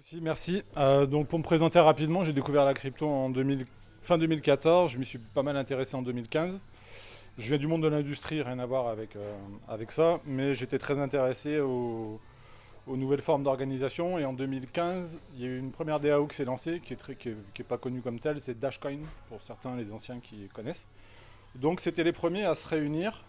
Si, merci. Donc pour me présenter rapidement, j'ai découvert la crypto fin 2014. Je m'y suis pas mal intéressé en 2015. Je viens du monde de l'industrie, rien à voir avec ça, mais j'étais très intéressé aux nouvelles formes d'organisation. Et en 2015, il y a eu une première DAO qui s'est lancée, qui est pas connue comme telle, c'est Dashcoin, pour certains, les anciens qui connaissent. Donc c'était les premiers à se réunir,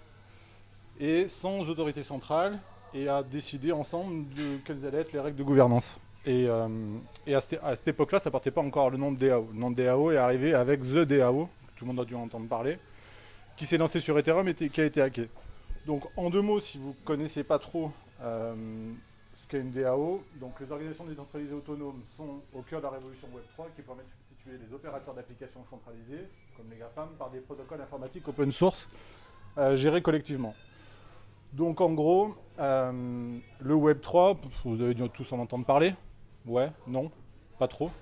et sans autorité centrale, et à décider ensemble de quelles allaient être les règles de gouvernance. Et à cette époque-là, ça portait pas encore le nom de DAO. Le nom de DAO est arrivé avec The DAO, que tout le monde a dû entendre parler, qui s'est lancé sur Ethereum et qui a été hacké. Donc en deux mots, si vous ne connaissez pas trop euh, ce qu'est une DAO, donc les organisations décentralisées autonomes sont au cœur de la révolution Web3 qui permet de substituer les opérateurs d'applications centralisés, comme les GAFAM, par des protocoles informatiques open source gérés collectivement. Donc en gros, le Web3, vous avez dû tous en entendre parler. Ouais, non, pas trop.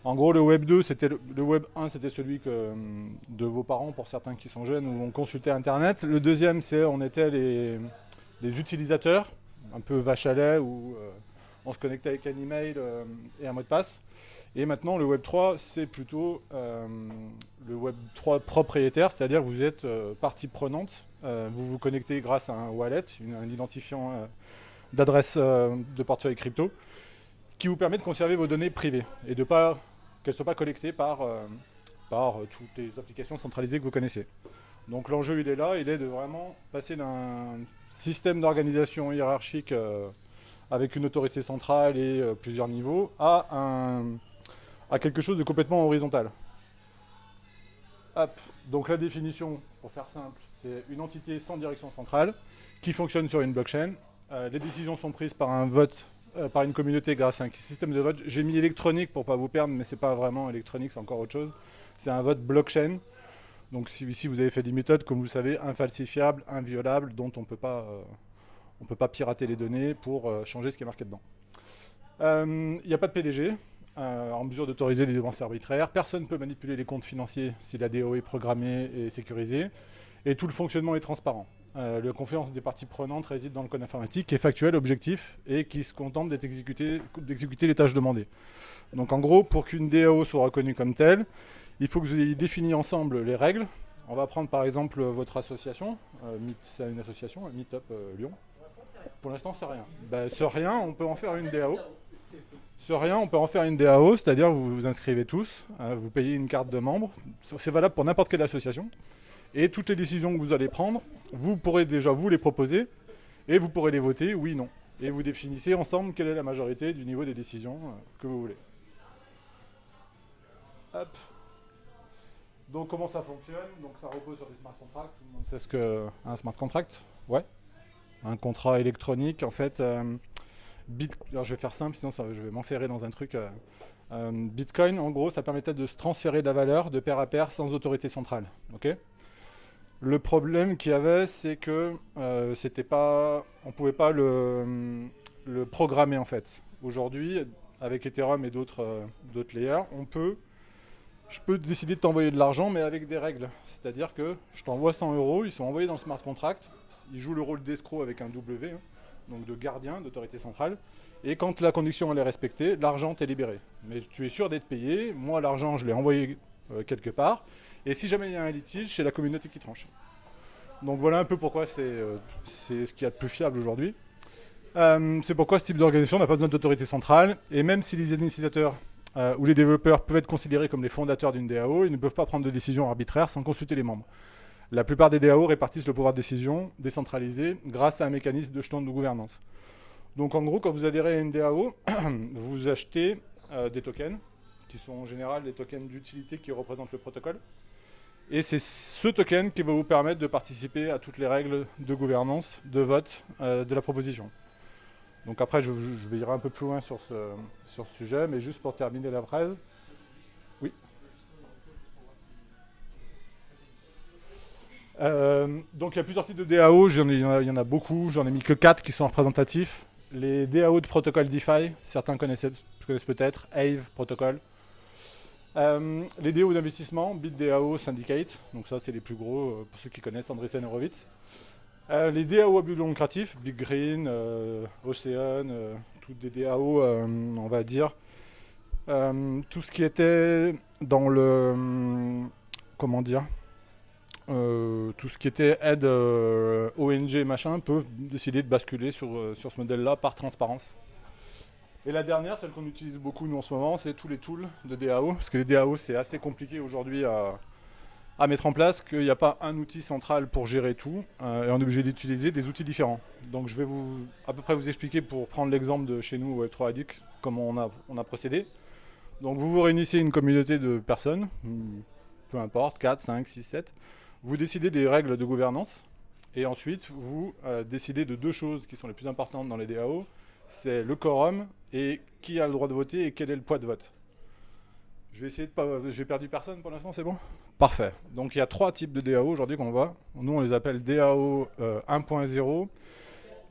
En gros, le Web 2, le Web 1, c'était celui de vos parents, pour certains qui sont jeunes, où on consultait Internet. Le deuxième, on était les utilisateurs, un peu vache à lait, où on se connectait avec un email et un mot de passe. Et maintenant, le Web 3, c'est plutôt le Web 3 propriétaire, c'est-à-dire que vous êtes partie prenante. Vous vous connectez grâce à un wallet, un identifiant d'adresse de portefeuille crypto, qui vous permet de conserver vos données privées et de pas qu'elles ne soient pas collectées par toutes les applications centralisées que vous connaissez. Donc l'enjeu, il est là, il est de vraiment passer d'un système d'organisation hiérarchique avec une autorité centrale et plusieurs niveaux à quelque chose de complètement horizontal. Hop. Donc la définition, pour faire simple, c'est une entité sans direction centrale qui fonctionne sur une blockchain. Les décisions sont prises par un vote, par une communauté grâce à un système de vote. J'ai mis électronique pour ne pas vous perdre, mais c'est pas vraiment électronique, c'est encore autre chose. C'est un vote blockchain. Donc si ici vous avez fait des méthodes, comme vous le savez, infalsifiables, inviolables, dont on ne peut pas pirater les données pour changer ce qui est marqué dedans. Il n'y a pas de PDG en mesure d'autoriser des dépenses arbitraires. Personne ne peut manipuler les comptes financiers si la DAO est programmée et sécurisée. Et tout le fonctionnement est transparent. La confiance des parties prenantes réside dans le code informatique qui est factuel, objectif et qui se contente d'exécuter les tâches demandées. Donc en gros, pour qu'une DAO soit reconnue comme telle, il faut que vous ayez défini ensemble les règles. On va prendre par exemple votre association. C'est une association, Meetup Lyon. Pour l'instant, c'est rien. Ben, ce rien, on peut en faire une DAO. Ce rien, on peut en faire une DAO, c'est-à-dire que vous vous inscrivez tous, vous payez une carte de membre. C'est valable pour n'importe quelle association. Et toutes les décisions que vous allez prendre, vous pourrez déjà vous les proposer et vous pourrez les voter, oui, non. Et vous définissez ensemble quelle est la majorité du niveau des décisions que vous voulez. Hop. Donc comment ça fonctionne? Donc ça repose sur des smart contracts. Tout le monde sait ce qu'un smart contract. Ouais. Un contrat électronique, en fait. Alors je vais faire simple, sinon je vais m'enferrer dans un truc. Bitcoin, en gros, ça permettait de se transférer de la valeur de pair à pair sans autorité centrale. Ok. Le problème qu'il y avait, c'est que on pouvait pas le programmer en fait. Aujourd'hui, avec Ethereum et d'autres layers, je peux décider de t'envoyer de l'argent, mais avec des règles. C'est-à-dire que je t'envoie 100 euros, ils sont envoyés dans le smart contract, ils jouent le rôle d'escroc avec un W, hein, donc de gardien d'autorité centrale. Et quand la condition elle est respectée, l'argent t'est libéré. Mais tu es sûr d'être payé. Moi, l'argent, je l'ai envoyé quelque part. Et si jamais il y a un litige, c'est la communauté qui tranche. Donc voilà un peu pourquoi c'est ce qu'il y a de plus fiable aujourd'hui. C'est pourquoi ce type d'organisation n'a pas besoin d'autorité centrale. Et même si les initiateurs ou les développeurs peuvent être considérés comme les fondateurs d'une DAO, ils ne peuvent pas prendre de décision arbitraire sans consulter les membres. La plupart des DAO répartissent le pouvoir de décision décentralisé grâce à un mécanisme de jetons de gouvernance. Donc en gros, quand vous adhérez à une DAO, vous achetez des tokens, qui sont en général des tokens d'utilité qui représentent le protocole. Et c'est ce token qui va vous permettre de participer à toutes les règles de gouvernance, de vote de la proposition. Donc après, je vais ir un peu plus loin sur ce sujet, mais juste pour terminer la phrase. Oui. Donc il y a plusieurs types de DAO, il y en a beaucoup, j'en ai mis que 4 qui sont représentatifs. Les DAO de protocole DeFi, certains connaissent peut-être, Aave Protocol. Les DAO d'investissement, BitDAO, Syndicate, donc ça c'est les plus gros pour ceux qui connaissent, Andreessen Horowitz. Les DAO à but lucratif, Big Green, Ocean, toutes des DAO, on va dire. Tout ce qui était dans le... comment dire tout ce qui était aide ONG machin peuvent décider de basculer sur ce modèle-là par transparence. Et la dernière, celle qu'on utilise beaucoup nous en ce moment, c'est tous les tools de DAO. Parce que les DAO, c'est assez compliqué aujourd'hui à mettre en place, qu'il n'y a pas un outil central pour gérer tout. Et on est obligé d'utiliser des outils différents. Donc je vais à peu près vous expliquer, pour prendre l'exemple de chez nous, Web3 Addict, comment on a procédé. Donc vous réunissez une communauté de personnes, peu importe, 4, 5, 6, 7. Vous décidez des règles de gouvernance. Et ensuite, vous décidez de deux choses qui sont les plus importantes dans les DAO. C'est le quorum et qui a le droit de voter et quel est le poids de vote. Je vais essayer de pas... J'ai perdu personne pour l'instant, c'est bon ? Parfait. Donc il y a 3 types de DAO aujourd'hui qu'on voit. Nous, on les appelle DAO 1.0.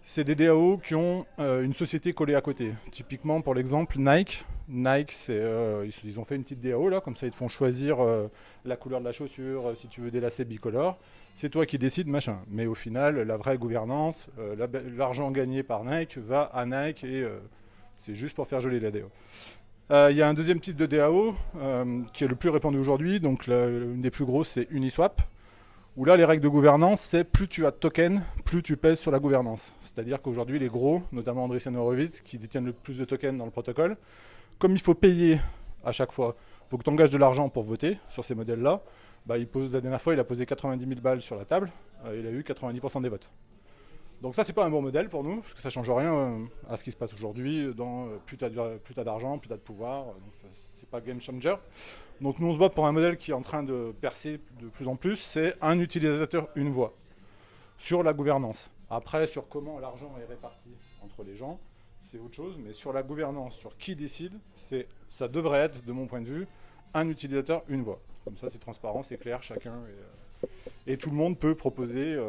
C'est des DAO qui ont une société collée à côté. Typiquement, pour l'exemple, Nike. Nike, ils ont fait une petite DAO, là, comme ça ils te font choisir la couleur de la chaussure, si tu veux des lacets bicolores. C'est toi qui décides, machin. Mais au final, la vraie gouvernance, l'argent gagné par Nike va à Nike et c'est juste pour faire joli la DAO. Il y a un deuxième type de DAO qui est le plus répandu aujourd'hui. Donc une des plus grosses, c'est Uniswap. Où là, les règles de gouvernance, c'est plus tu as de tokens, plus tu pèses sur la gouvernance. C'est-à-dire qu'aujourd'hui, les gros, notamment Andreessen Horowitz, qui détiennent le plus de tokens dans le protocole, comme il faut payer à chaque fois, il faut que tu engages de l'argent pour voter sur ces modèles-là, bah, la dernière fois, il a posé 90 000 balles sur la table, il a eu 90% des votes. Donc ça, c'est pas un bon modèle pour nous, parce que ça change rien à ce qui se passe aujourd'hui. Plus tu as d'argent, plus tu as de pouvoir, donc c'est pas game changer. Donc nous, on se bat pour un modèle qui est en train de percer de plus en plus, c'est un utilisateur, une voix, sur la gouvernance. Après, sur comment l'argent est réparti entre les gens, c'est autre chose, mais sur la gouvernance, sur qui décide, ça devrait être, de mon point de vue, un utilisateur, une voix. Comme ça, c'est transparent, c'est clair, chacun, et tout le monde peut proposer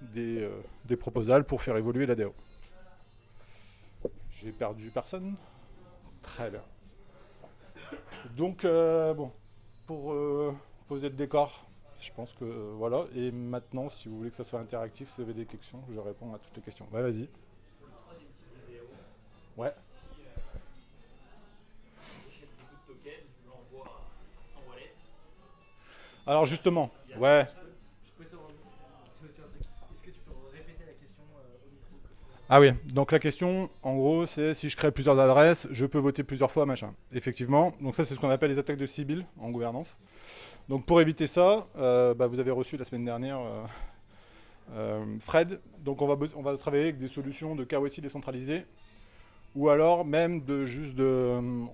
des proposals pour faire évoluer la DAO. J'ai perdu personne ? Très bien. Donc, bon, pour poser le décor, je pense que voilà. Et maintenant, si vous voulez que ça soit interactif, si vous avez des questions, je réponds à toutes les questions. Ouais, vas-y. Pour le troisième type de DAO, Ouais. si j'achète beaucoup de tokens, je l'envoie sans wallet. Alors justement, ouais. Je peux te aussi un truc. Est-ce que tu peux répéter la question au micro? Ah oui, donc la question, en gros, c'est si je crée plusieurs adresses, je peux voter plusieurs fois, machin. Effectivement, donc ça c'est ce qu'on appelle les attaques de Sibyl en gouvernance. Donc pour éviter ça, vous avez reçu la semaine dernière Fred. Donc on va travailler avec des solutions de KYC décentralisées, ou alors même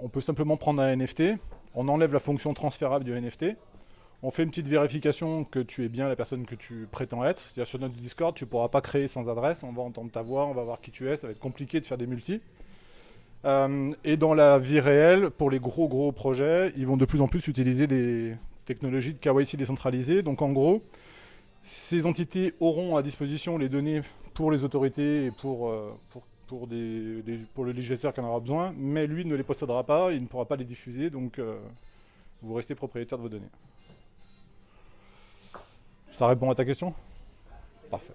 on peut simplement prendre un NFT, on enlève la fonction transférable du NFT, on fait une petite vérification que tu es bien la personne que tu prétends être. C'est-à-dire sur notre Discord, tu ne pourras pas créer sans adresse, on va entendre ta voix, on va voir qui tu es, ça va être compliqué de faire des multis. Et dans la vie réelle, pour les gros projets, ils vont de plus en plus utiliser des technologies de KYC décentralisées. Donc en gros, ces entités auront à disposition les données pour les autorités et pour le législateur qui en aura besoin, mais lui ne les possédera pas, il ne pourra pas les diffuser, donc vous restez propriétaire de vos données. Ça répond à ta question ? Parfait.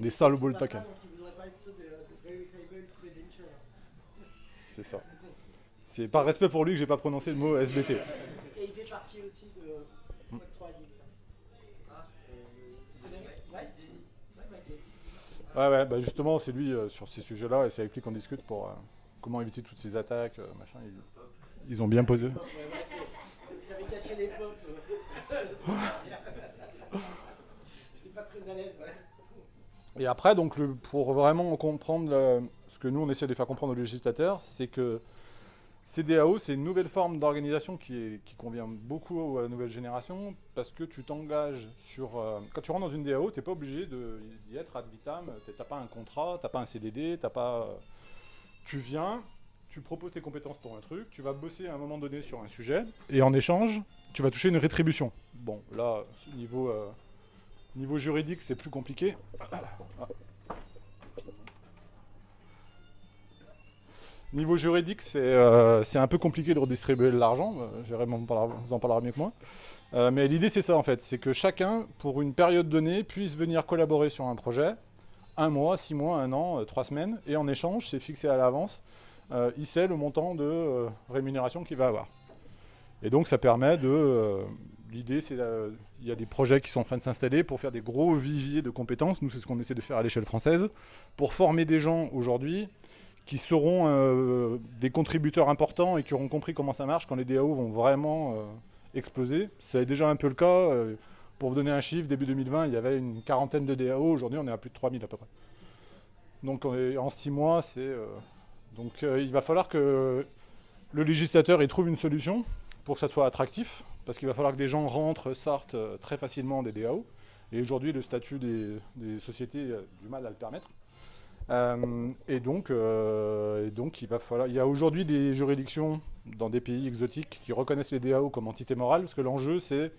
Les soluble tokens. C'est ça. C'est par respect pour lui que j'ai pas prononcé le mot SBT. Et il fait partie aussi de Web3 Addict. Ouais, justement, c'est lui sur ces sujets-là, et c'est avec lui qu'on discute pour comment éviter toutes ces attaques, machin. Ils ont bien posé. Vous avez caché les pop. Je suis pas très à l'aise, ouais. Et après, donc, pour vraiment comprendre ce que nous, on essaie de faire comprendre aux législateurs, c'est que CDAO, c'est une nouvelle forme d'organisation qui convient beaucoup à la nouvelle génération, parce que tu t'engages sur... quand tu rentres dans une DAO, tu n'es pas obligé d'y être ad vitam, tu n'as pas un contrat, tu n'as pas un CDD, tu viens, tu proposes tes compétences pour un truc, tu vas bosser à un moment donné sur un sujet, et en échange, tu vas toucher une rétribution. Bon, là, niveau juridique, c'est plus compliqué. Niveau juridique, c'est un peu compliqué de redistribuer de l'argent. Jérémy vous en parlera mieux que moi. Mais l'idée, c'est ça en fait. C'est que chacun, pour une période donnée, puisse venir collaborer sur un projet. 1 mois, 6 mois, 1 an, 3 semaines. Et en échange, c'est fixé à l'avance. Il sait le montant de rémunération qu'il va avoir. Et donc, ça permet de... L'idée, c'est il y a des projets qui sont en train de s'installer pour faire des gros viviers de compétences. Nous, c'est ce qu'on essaie de faire à l'échelle française. Pour former des gens aujourd'hui qui seront des contributeurs importants et qui auront compris comment ça marche quand les DAO vont vraiment exploser. C'est déjà un peu le cas. Pour vous donner un chiffre, début 2020, il y avait une quarantaine de DAO. Aujourd'hui, on est à plus de 3000 à peu près. Donc en 6 mois, il va falloir que le législateur y trouve une solution pour que ça soit attractif. Parce qu'il va falloir que des gens rentrent, sortent très facilement des DAO. Et aujourd'hui, le statut des sociétés a du mal à le permettre. Et donc, il va falloir. Il y a aujourd'hui des juridictions dans des pays exotiques qui reconnaissent les DAO comme entité morale, parce que l'enjeu c'est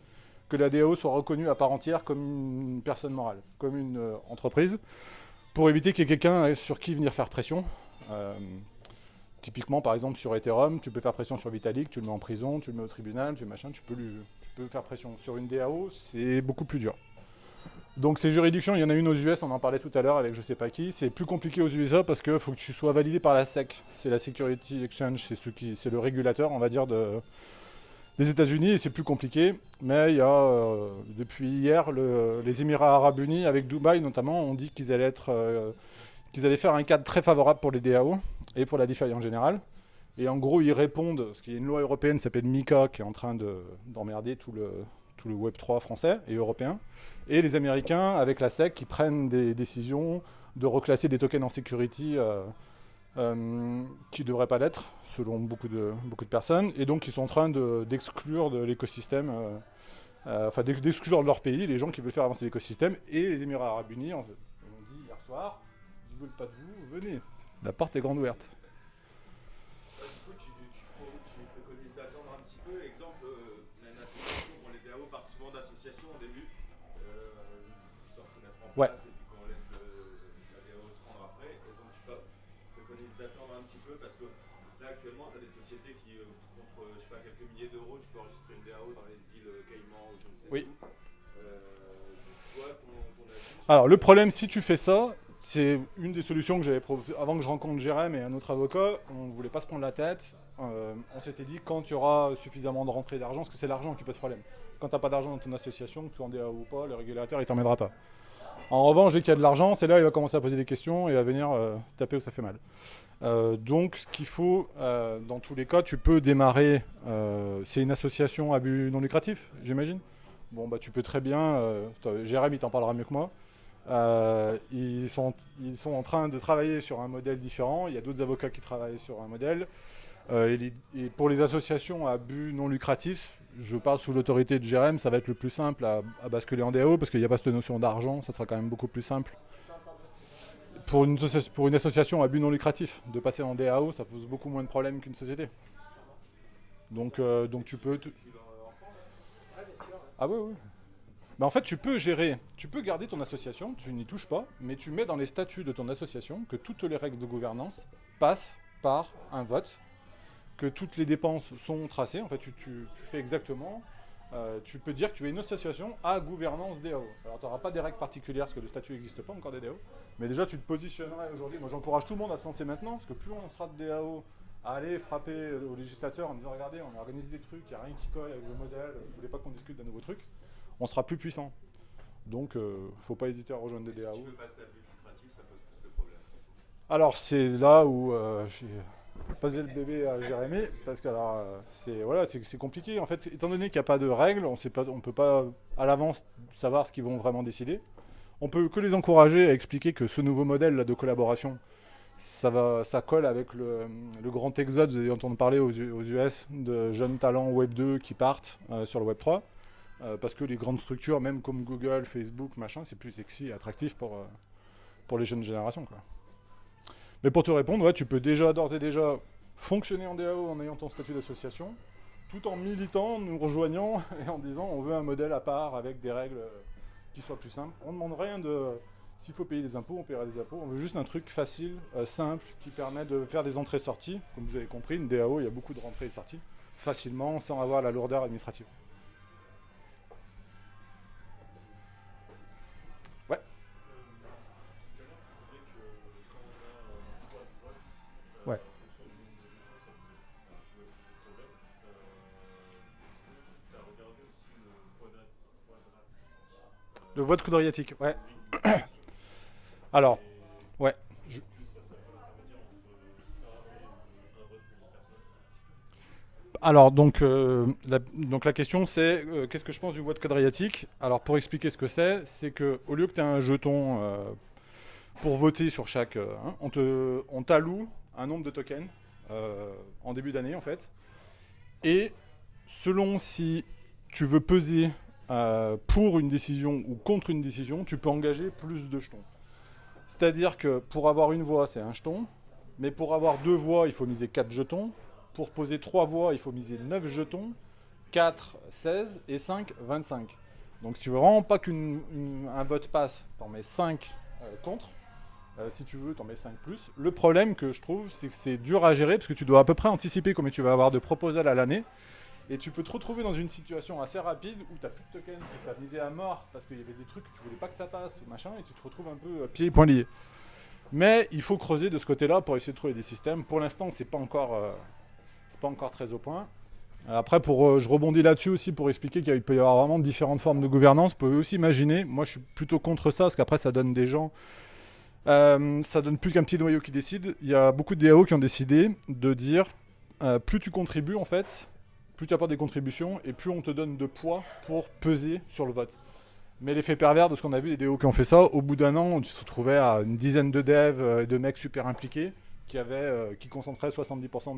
que la DAO soit reconnue à part entière comme une personne morale, comme une entreprise, pour éviter qu'il y ait quelqu'un sur qui venir faire pression. Typiquement, par exemple, sur Ethereum, tu peux faire pression sur Vitalik, tu le mets en prison, tu le mets au tribunal, tu peux faire pression. Sur une DAO, c'est beaucoup plus dur. Donc ces juridictions, il y en a une aux US, on en parlait tout à l'heure avec je sais pas qui. C'est plus compliqué aux USA parce qu'il faut que tu sois validé par la SEC. C'est la Security Exchange, c'est le régulateur, on va dire, des États-Unis, et c'est plus compliqué. Mais il y a, depuis hier, les Émirats Arabes Unis, avec Dubaï notamment, ont dit qu'ils allaient faire un cadre très favorable pour les DAO et pour la DeFi en général. Et en gros, ils répondent, parce qu'il y a une loi européenne qui s'appelle MiCA, qui est en train d'emmerder tout le Web3 français et européen, et les Américains avec la SEC qui prennent des décisions de reclasser des tokens en security qui ne devraient pas l'être, selon beaucoup de personnes, et donc ils sont en train d'exclure de l'écosystème, d'exclure de leur pays les gens qui veulent faire avancer l'écosystème, et les Émirats Arabes Unis ont dit hier soir, ils ne veulent pas de vous, venez, la porte est grande ouverte. Tu préconises d'attendre un petit peu. Exemple, une association, les DAO partent souvent d'associations au début, histoire de se mettre en place, et puis qu'on laisse la DAO prendre après. Et donc tu préconises d'attendre un petit peu parce que là actuellement tu as des sociétés qui, contre je sais pas, quelques milliers d'euros, tu peux enregistrer une DAO dans les îles Caïmans ou je ne sais où. Toi, ton avis. Alors le problème, si tu fais ça, c'est une des solutions que j'avais proposées avant que je rencontre Jérém et un autre avocat. On ne voulait pas se prendre la tête. On s'était dit quand tu auras suffisamment de rentrée d'argent, parce que c'est l'argent qui pose problème. Quand tu n'as pas d'argent dans ton association, que tu sois en DAO ou pas, le régulateur il t'emmènera pas. En revanche, dès qu'il y a de l'argent, c'est là il va commencer à poser des questions et à venir taper où ça fait mal. Donc ce qu'il faut, dans tous les cas, tu peux démarrer. C'est une association à but non lucratif, j'imagine. Bon bah tu peux très bien. Jérém il t'en parlera mieux que moi. Ils sont en train de travailler sur un modèle différent. Il y a d'autres avocats qui travaillent sur un modèle. Et pour les associations à but non lucratif, je parle sous l'autorité de Jérém, ça va être le plus simple à basculer en DAO parce qu'il n'y a pas cette notion d'argent, ça sera quand même beaucoup plus simple. Pour une association à but non lucratif, de passer en DAO, ça pose beaucoup moins de problèmes qu'une société. Donc tu peux... Ah oui. Bah en fait, tu peux garder ton association, tu n'y touches pas, mais tu mets dans les statuts de ton association que toutes les règles de gouvernance passent par un vote, que toutes les dépenses sont tracées. En fait, tu fais exactement. Tu peux dire que tu es une association à gouvernance DAO. Alors, tu n'auras pas des règles particulières parce que le statut n'existe pas encore des DAO, mais déjà, tu te positionnerais aujourd'hui. Moi, j'encourage tout le monde à se lancer maintenant parce que plus on sera de DAO à aller frapper au législateur en disant regardez, on a organisé des trucs, il n'y a rien qui colle avec le modèle, vous ne voulez pas qu'on discute d'un nouveau truc, on sera plus puissant. Donc, faut pas hésiter à rejoindre des DAO. Si tu veux passer à but lucratif, ça pose plus de problèmes. Alors, c'est là où j'ai posé le bébé à Jérémy, parce que c'est compliqué. En fait, étant donné qu'il n'y a pas de règles, on ne peut pas à l'avance savoir ce qu'ils vont vraiment décider. On peut que les encourager à expliquer que ce nouveau modèle là, de collaboration, ça colle avec le grand exode, vous avez entendu parler aux US, de jeunes talents Web 2 qui partent sur le Web 3. Parce que les grandes structures, même comme Google, Facebook, machin, c'est plus sexy et attractif pour les jeunes générations, quoi. Mais pour te répondre, tu peux d'ores et déjà fonctionner en DAO en ayant ton statut d'association, tout en militant, nous rejoignant et en disant on veut un modèle à part avec des règles qui soient plus simples. On ne demande rien de S'il faut payer des impôts, on paiera des impôts. On veut juste un truc facile, simple, qui permet de faire des entrées-sorties. Comme vous avez compris, une DAO, il y a beaucoup de rentrées et sorties, facilement, sans avoir la lourdeur administrative. Ouais. Ouais. Le vote quadratique, ouais. Alors, ouais. Alors, donc la question c'est qu'est-ce que je pense du vote quadratique? Alors, pour expliquer ce que c'est que au lieu que tu aies un jeton pour voter sur chaque. On t'alloue un nombre de tokens en début d'année en fait. Et selon si tu veux peser pour une décision ou contre une décision, tu peux engager plus de jetons. C'est-à-dire que pour avoir une voix, c'est un jeton, mais pour avoir 2 voix, il faut miser 4 jetons. Pour poser 3 voix, il faut miser 9 jetons, 4, 16 et 5, 25. Donc si tu veux vraiment pas qu'un vote passe, t'en mets 5 contre. Si tu veux, t'en mets 5 plus. Le problème que je trouve, c'est que c'est dur à gérer parce que tu dois à peu près anticiper combien tu vas avoir de proposals à l'année. Et tu peux te retrouver dans une situation assez rapide où tu n'as plus de tokens, que tu as misé à mort parce qu'il y avait des trucs que tu voulais pas que ça passe, machin, et tu te retrouves un peu pieds et poings liés. Mais il faut creuser de ce côté-là pour essayer de trouver des systèmes. Pour l'instant, c'est pas encore très au point. Après, je rebondis là-dessus aussi pour expliquer qu'il peut y avoir vraiment différentes formes de gouvernance. Vous pouvez aussi imaginer, moi je suis plutôt contre ça, parce qu'après ça donne des gens... ça donne plus qu'un petit noyau qui décide. Il y a beaucoup de DAO qui ont décidé de dire plus tu contribues en fait, plus tu apportes des contributions et plus on te donne de poids pour peser sur le vote. Mais l'effet pervers de ce qu'on a vu des DAO qui ont fait ça, au bout d'un an, on se retrouvait à une dizaine de devs et de mecs super impliqués qui concentraient 70%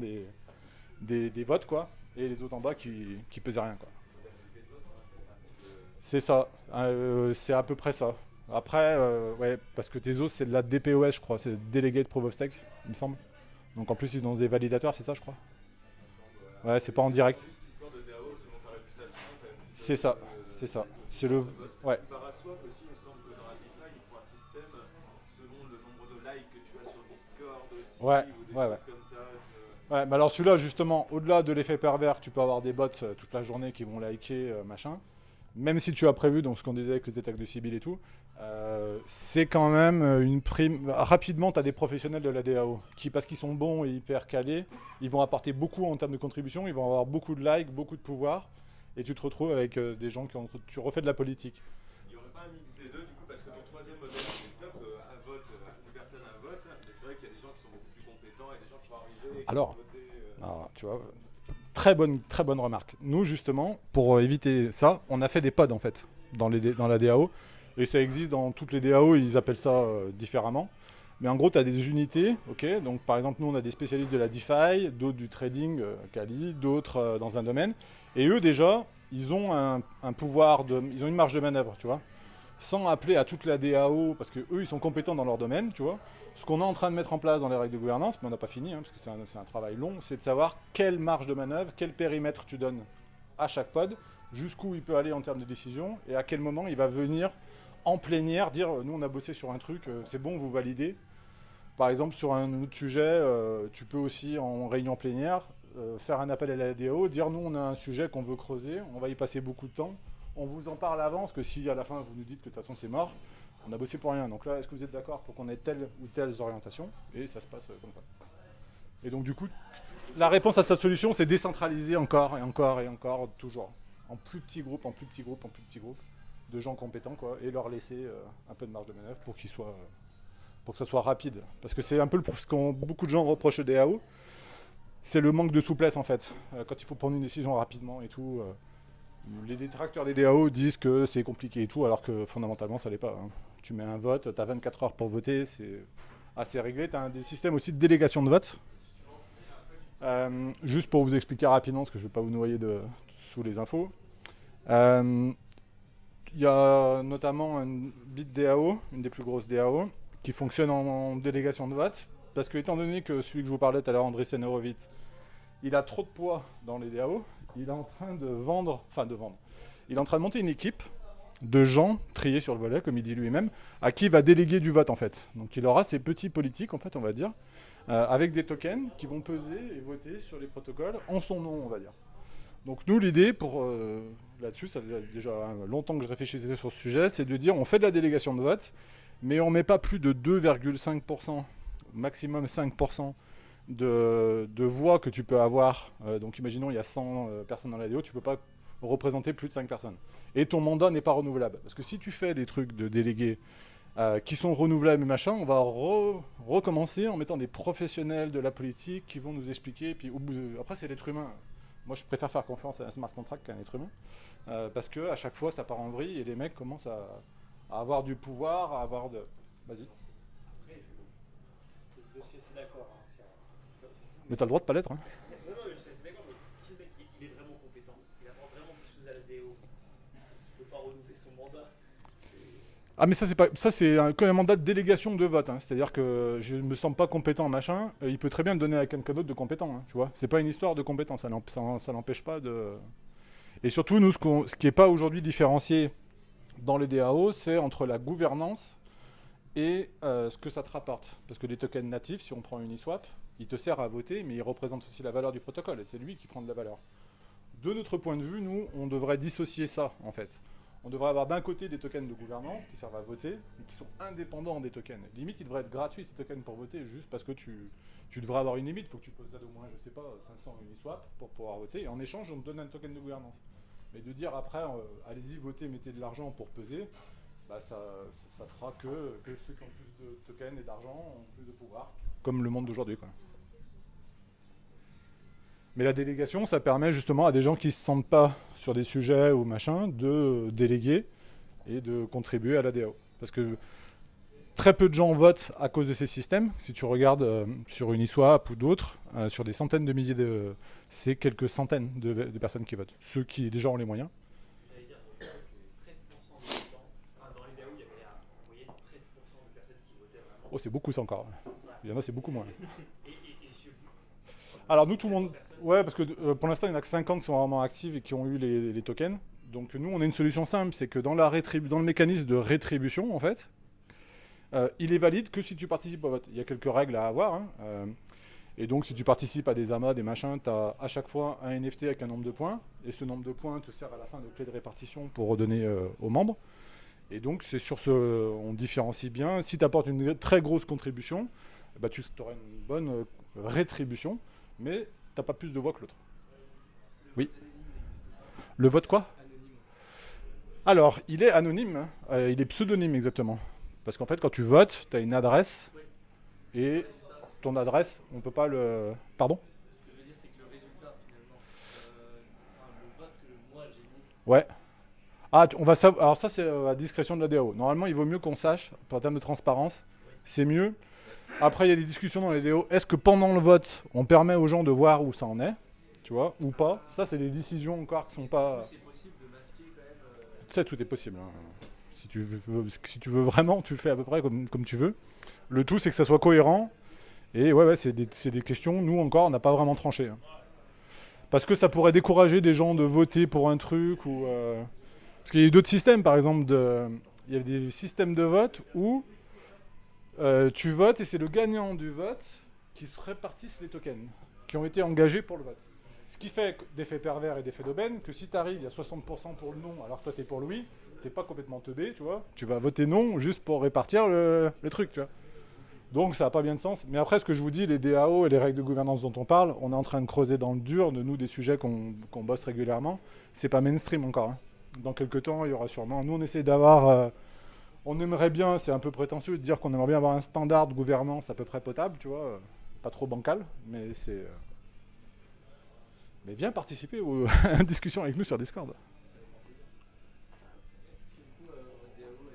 des votes, quoi, et les autres en bas qui pesaient rien, quoi. C'est ça, c'est à peu près ça. Après, ouais, parce que Tezos, c'est de la DPoS, je crois, c'est Delegate Proof of Stake, il me semble. Donc en plus, ils ont des validateurs, c'est ça, je crois. Ouais, c'est pas en direct. C'est ça, c'est ça. C'est le. Ouais. Paraswap aussi, il me semble que dans la DeFi, il faut un système selon le nombre de likes que tu as sur Discord aussi, Ouais, ou des ouais, choses comme ça. Ouais, mais alors celui-là, justement, au-delà de l'effet pervers, tu peux avoir des bots toute la journée qui vont liker, machin. Même si tu as prévu, donc ce qu'on disait avec les attaques de Sibyl et tout, c'est quand même une prime. Rapidement, tu as des professionnels de la DAO qui, parce qu'ils sont bons et hyper calés, ils vont apporter beaucoup en termes de contribution, ils vont avoir beaucoup de likes, beaucoup de pouvoir, et tu te retrouves avec des gens tu refais de la politique. Il n'y aurait pas un mix des deux, du coup, parce que ton troisième modèle, c'est top, un vote, une personne, un vote, mais c'est vrai qu'il y a des gens qui sont beaucoup plus compétents et des gens qui vont arriver et qui vont voter. Alors, tu vois. Très bonne remarque. Nous, justement, pour éviter ça, on a fait des pods, en fait, dans la DAO. Et ça existe dans toutes les DAO, ils appellent ça différemment. Mais en gros, tu as des unités, ok. Donc, par exemple, nous, on a des spécialistes de la DeFi, d'autres du trading, Kali, d'autres dans un domaine. Et eux, déjà, ils ont un pouvoir, ils ont une marge de manœuvre, tu vois. Sans appeler à toute la DAO, parce qu'eux, ils sont compétents dans leur domaine, tu vois. Ce qu'on est en train de mettre en place dans les règles de gouvernance, mais on n'a pas fini, parce que c'est un travail long, c'est de savoir quelle marge de manœuvre, quel périmètre tu donnes à chaque pod, jusqu'où il peut aller en termes de décision, et à quel moment il va venir en plénière dire « nous on a bossé sur un truc, c'est bon, vous validez ». Par exemple, sur un autre sujet, tu peux aussi en réunion plénière faire un appel à la DAO, dire « nous on a un sujet qu'on veut creuser, on va y passer beaucoup de temps, on vous en parle avant, parce que si à la fin vous nous dites que de toute façon c'est mort, on a bossé pour rien. Donc là, est-ce que vous êtes d'accord pour qu'on ait telle ou telle orientation ?» Et ça se passe comme ça. Et donc du coup, la réponse à cette solution, c'est décentraliser encore et encore et encore, toujours. En plus petits groupes, en plus petits groupes, en plus petits groupes, de gens compétents, quoi, et leur laisser un peu de marge de manœuvre pour que ça soit rapide. Parce que c'est un peu ce qu'ont beaucoup de gens reprochent aux DAO, c'est le manque de souplesse en fait. Quand il faut prendre une décision rapidement et tout, les détracteurs des DAO disent que c'est compliqué et tout, alors que fondamentalement ça l'est pas. Tu mets un vote, tu as 24 heures pour voter, c'est assez réglé. Tu as des systèmes aussi de délégation de vote. Juste pour vous expliquer rapidement, parce que je ne vais pas vous noyer sous les infos. Il y a notamment une BitDAO, une des plus grosses DAO, qui fonctionne en délégation de vote. Parce que étant donné que celui que je vous parlais tout à l'heure, Andreessen Horowitz, il a trop de poids dans les DAO, il est en train de vendre, il est en train de monter une équipe de gens triés sur le volet, comme il dit lui-même, à qui il va déléguer du vote en fait. Donc il aura ces petits politiques, en fait, on va dire, avec des tokens qui vont peser et voter sur les protocoles en son nom, on va dire. Donc nous, l'idée, là-dessus, ça fait déjà longtemps que je réfléchissais sur ce sujet, c'est de dire on fait de la délégation de vote, mais on ne met pas plus de 2,5%, maximum 5% de voix que tu peux avoir. Donc imaginons il y a 100 personnes dans la DAO, tu ne peux pas représenter plus de 5 personnes. Et ton mandat n'est pas renouvelable. Parce que si tu fais des trucs de délégués qui sont renouvelables et machin, on va recommencer en mettant des professionnels de la politique qui vont nous expliquer. Puis après, c'est l'être humain. Moi, je préfère faire confiance à un smart contract qu'à un être humain. Parce qu'à chaque fois, ça part en vrille et les mecs commencent à avoir du pouvoir, à avoir de... Vas-y. Après, je suis assez d'accord. Mais t'as le droit de pas l'être. Hein. Non, mais je suis assez d'accord, mais si le mec il est vraiment compétent, il apprend vraiment quelque chose à la DO, il ne peut pas renouveler son mandat. Ah mais ça c'est quand un mandat de délégation de vote, hein. C'est-à-dire que je me sens pas compétent machin, il peut très bien le donner à quelqu'un d'autre de compétent, hein, tu vois. C'est pas une histoire de compétence, ça n'empêche pas de... Et surtout nous ce qui est pas aujourd'hui différencié dans les DAO, c'est entre la gouvernance et ce que ça te rapporte. Parce que les tokens natifs, si on prend Uniswap, il te sert à voter, mais il représente aussi la valeur du protocole, et c'est lui qui prend de la valeur. De notre point de vue, nous, on devrait dissocier ça, en fait. On devrait avoir d'un côté des tokens de gouvernance qui servent à voter, mais qui sont indépendants des tokens. Limite, ils devraient être gratuits, ces tokens, pour voter, juste parce que tu devrais avoir une limite. Il faut que tu possèdes au moins, je sais pas, 500 Uniswap pour pouvoir voter. Et en échange, on te donne un token de gouvernance. Mais de dire après, allez-y, votez, mettez de l'argent pour peser, bah ça fera que ceux qui ont plus de tokens et d'argent ont plus de pouvoir. Comme le monde d'aujourd'hui, quoi. Mais la délégation, ça permet justement à des gens qui ne se sentent pas sur des sujets ou machin de déléguer et de contribuer à la DAO. Parce que très peu de gens votent à cause de ces systèmes. Si tu regardes sur Uniswap ou d'autres, sur des centaines de milliers c'est quelques centaines de personnes qui votent. Ceux qui déjà ont les moyens. J'allais dire que 13% des votants, dans les DAO, il y avait en moyenne 13% de personnes qui votaient vraiment. Oh, c'est beaucoup ça encore. Il y en a, c'est beaucoup moins. Et sur Alors nous, tout le monde... Ouais, parce que pour l'instant, il n'y en a que 50 qui sont vraiment actifs et qui ont eu les tokens. Donc nous, on a une solution simple, c'est que dans le mécanisme de rétribution, en fait, il est valide que si tu participes au vote. Il y a quelques règles à avoir. Hein, et donc, si tu participes à des amas, des machins, tu as à chaque fois un NFT avec un nombre de points. Et ce nombre de points te sert à la fin de clé de répartition pour redonner aux membres. Et donc, c'est sur ce... On différencie bien. Si tu apportes une très grosse contribution, bah, tu auras une bonne rétribution. Mais t'as pas plus de voix que l'autre. Oui. Le vote quoi? Alors, il est anonyme, hein. Il est pseudonyme exactement. Parce qu'en fait, quand tu votes, tu as une adresse et ton adresse, on peut pas le... Pardon? Ce que je veux dire, c'est que le résultat, finalement, le vote que moi j'ai mis, Ouais. Ah, on va savoir. Alors ça, c'est à discrétion de la DAO. Normalement, il vaut mieux qu'on sache, en termes de transparence, c'est mieux. Après, il y a des discussions dans les DAO. Est-ce que pendant le vote, on permet aux gens de voir où ça en est, tu vois, ou pas? Ça, c'est des décisions encore qui sont pas... c'est possible de masquer quand même. Tu sais, tout est possible. Hein. Si tu veux vraiment, tu fais à peu près comme tu veux. Le tout, c'est que ça soit cohérent. Et ouais, c'est des questions, nous encore, on n'a pas vraiment tranché. Hein. Parce que ça pourrait décourager des gens de voter pour un truc. Ou, parce qu'il y a eu d'autres systèmes, par exemple, il y a des systèmes de vote où tu votes et c'est le gagnant du vote qui se répartissent les tokens qui ont été engagés pour le vote. Ce qui fait d'effet pervers et d'effet d'aubaine que si tu arrives, il y a 60% pour le non, alors que toi tu es pour le oui, t'es pas complètement teubé, tu vois. Tu vas voter non juste pour répartir le truc, tu vois. Donc ça n'a pas bien de sens. Mais après, ce que je vous dis, les DAO et les règles de gouvernance dont on parle, on est en train de creuser dans le dur de nous des sujets qu'on bosse régulièrement. C'est pas mainstream encore. Hein. Dans quelques temps, il y aura sûrement... Nous, on essaie d'avoir... on aimerait bien, c'est un peu prétentieux de dire qu'on aimerait bien avoir un standard de gouvernance à peu près potable, tu vois, pas trop bancal, mais c'est... Mais viens participer à une discussion avec nous sur Discord. Parce que du coup, votre DAO,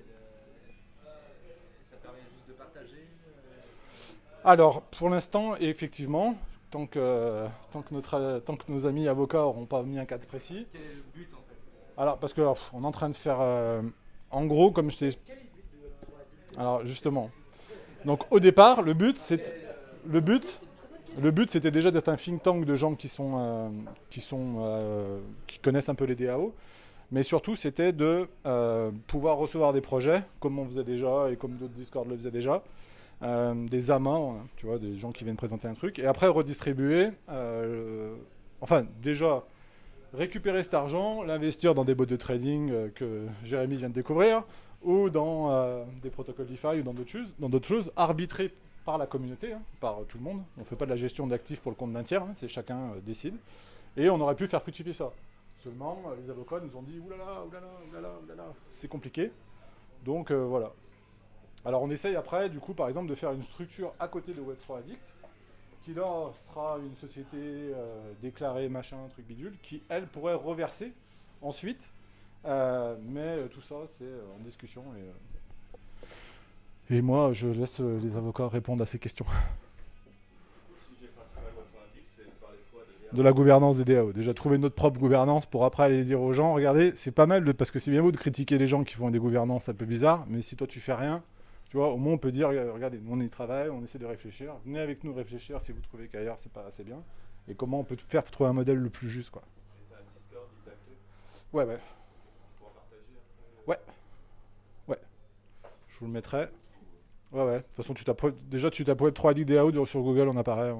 ça permet juste de partager. Alors, pour l'instant, effectivement, tant que nos amis avocats n'auront pas mis un cadre précis... Quel est le but en fait? Alors, parce qu'on est en train de faire... en gros, comme je t'ai... Quel est le but de Web3 Alors, justement. Donc, au départ, le but, c'était déjà d'être un think tank de gens qui connaissent un peu les DAO. Mais surtout, c'était de pouvoir recevoir des projets, comme on faisait déjà et comme d'autres Discord le faisaient déjà, des amants, hein, tu vois, des gens qui viennent présenter un truc, et après redistribuer, enfin déjà récupérer cet argent, l'investir dans des bots de trading que Jérémy vient de découvrir, ou dans des protocoles DeFi ou dans d'autres choses, arbitrées par la communauté, hein, par tout le monde. On ne fait pas de la gestion d'actifs pour le compte d'un tiers, hein, c'est chacun décide. Et on aurait pu faire fructifier ça. Seulement, les avocats nous ont dit oulala, oulala, oulala, oulala, c'est compliqué. Donc voilà. Alors on essaye après, du coup, par exemple, de faire une structure à côté de Web3 Addict, qui là sera une société déclarée, machin, truc bidule, qui elle pourrait reverser ensuite. Mais tout ça, c'est en discussion. Et moi, je laisse les avocats répondre à ces questions. Le sujet principal de votre indique, c'est de parler de quoi De la gouvernance des DAO. Déjà, trouver notre propre gouvernance pour après aller dire aux gens, regardez, c'est pas mal, parce que c'est bien beau de critiquer les gens qui font des gouvernances un peu bizarres, mais si toi tu fais rien, tu vois, au moins on peut dire, regardez, nous on y travaille, on essaie de réfléchir, venez avec nous réfléchir si vous trouvez qu'ailleurs c'est pas assez bien, et comment on peut faire pour trouver un modèle le plus juste, quoi. Et c'est un Discord, il t'a accès Ouais, ouais, pour partager après ouais. Je vous le mettrai. Ouais, ouais. De toute façon, tu tapes Web3 Addict DAO sur Google, on apparaît.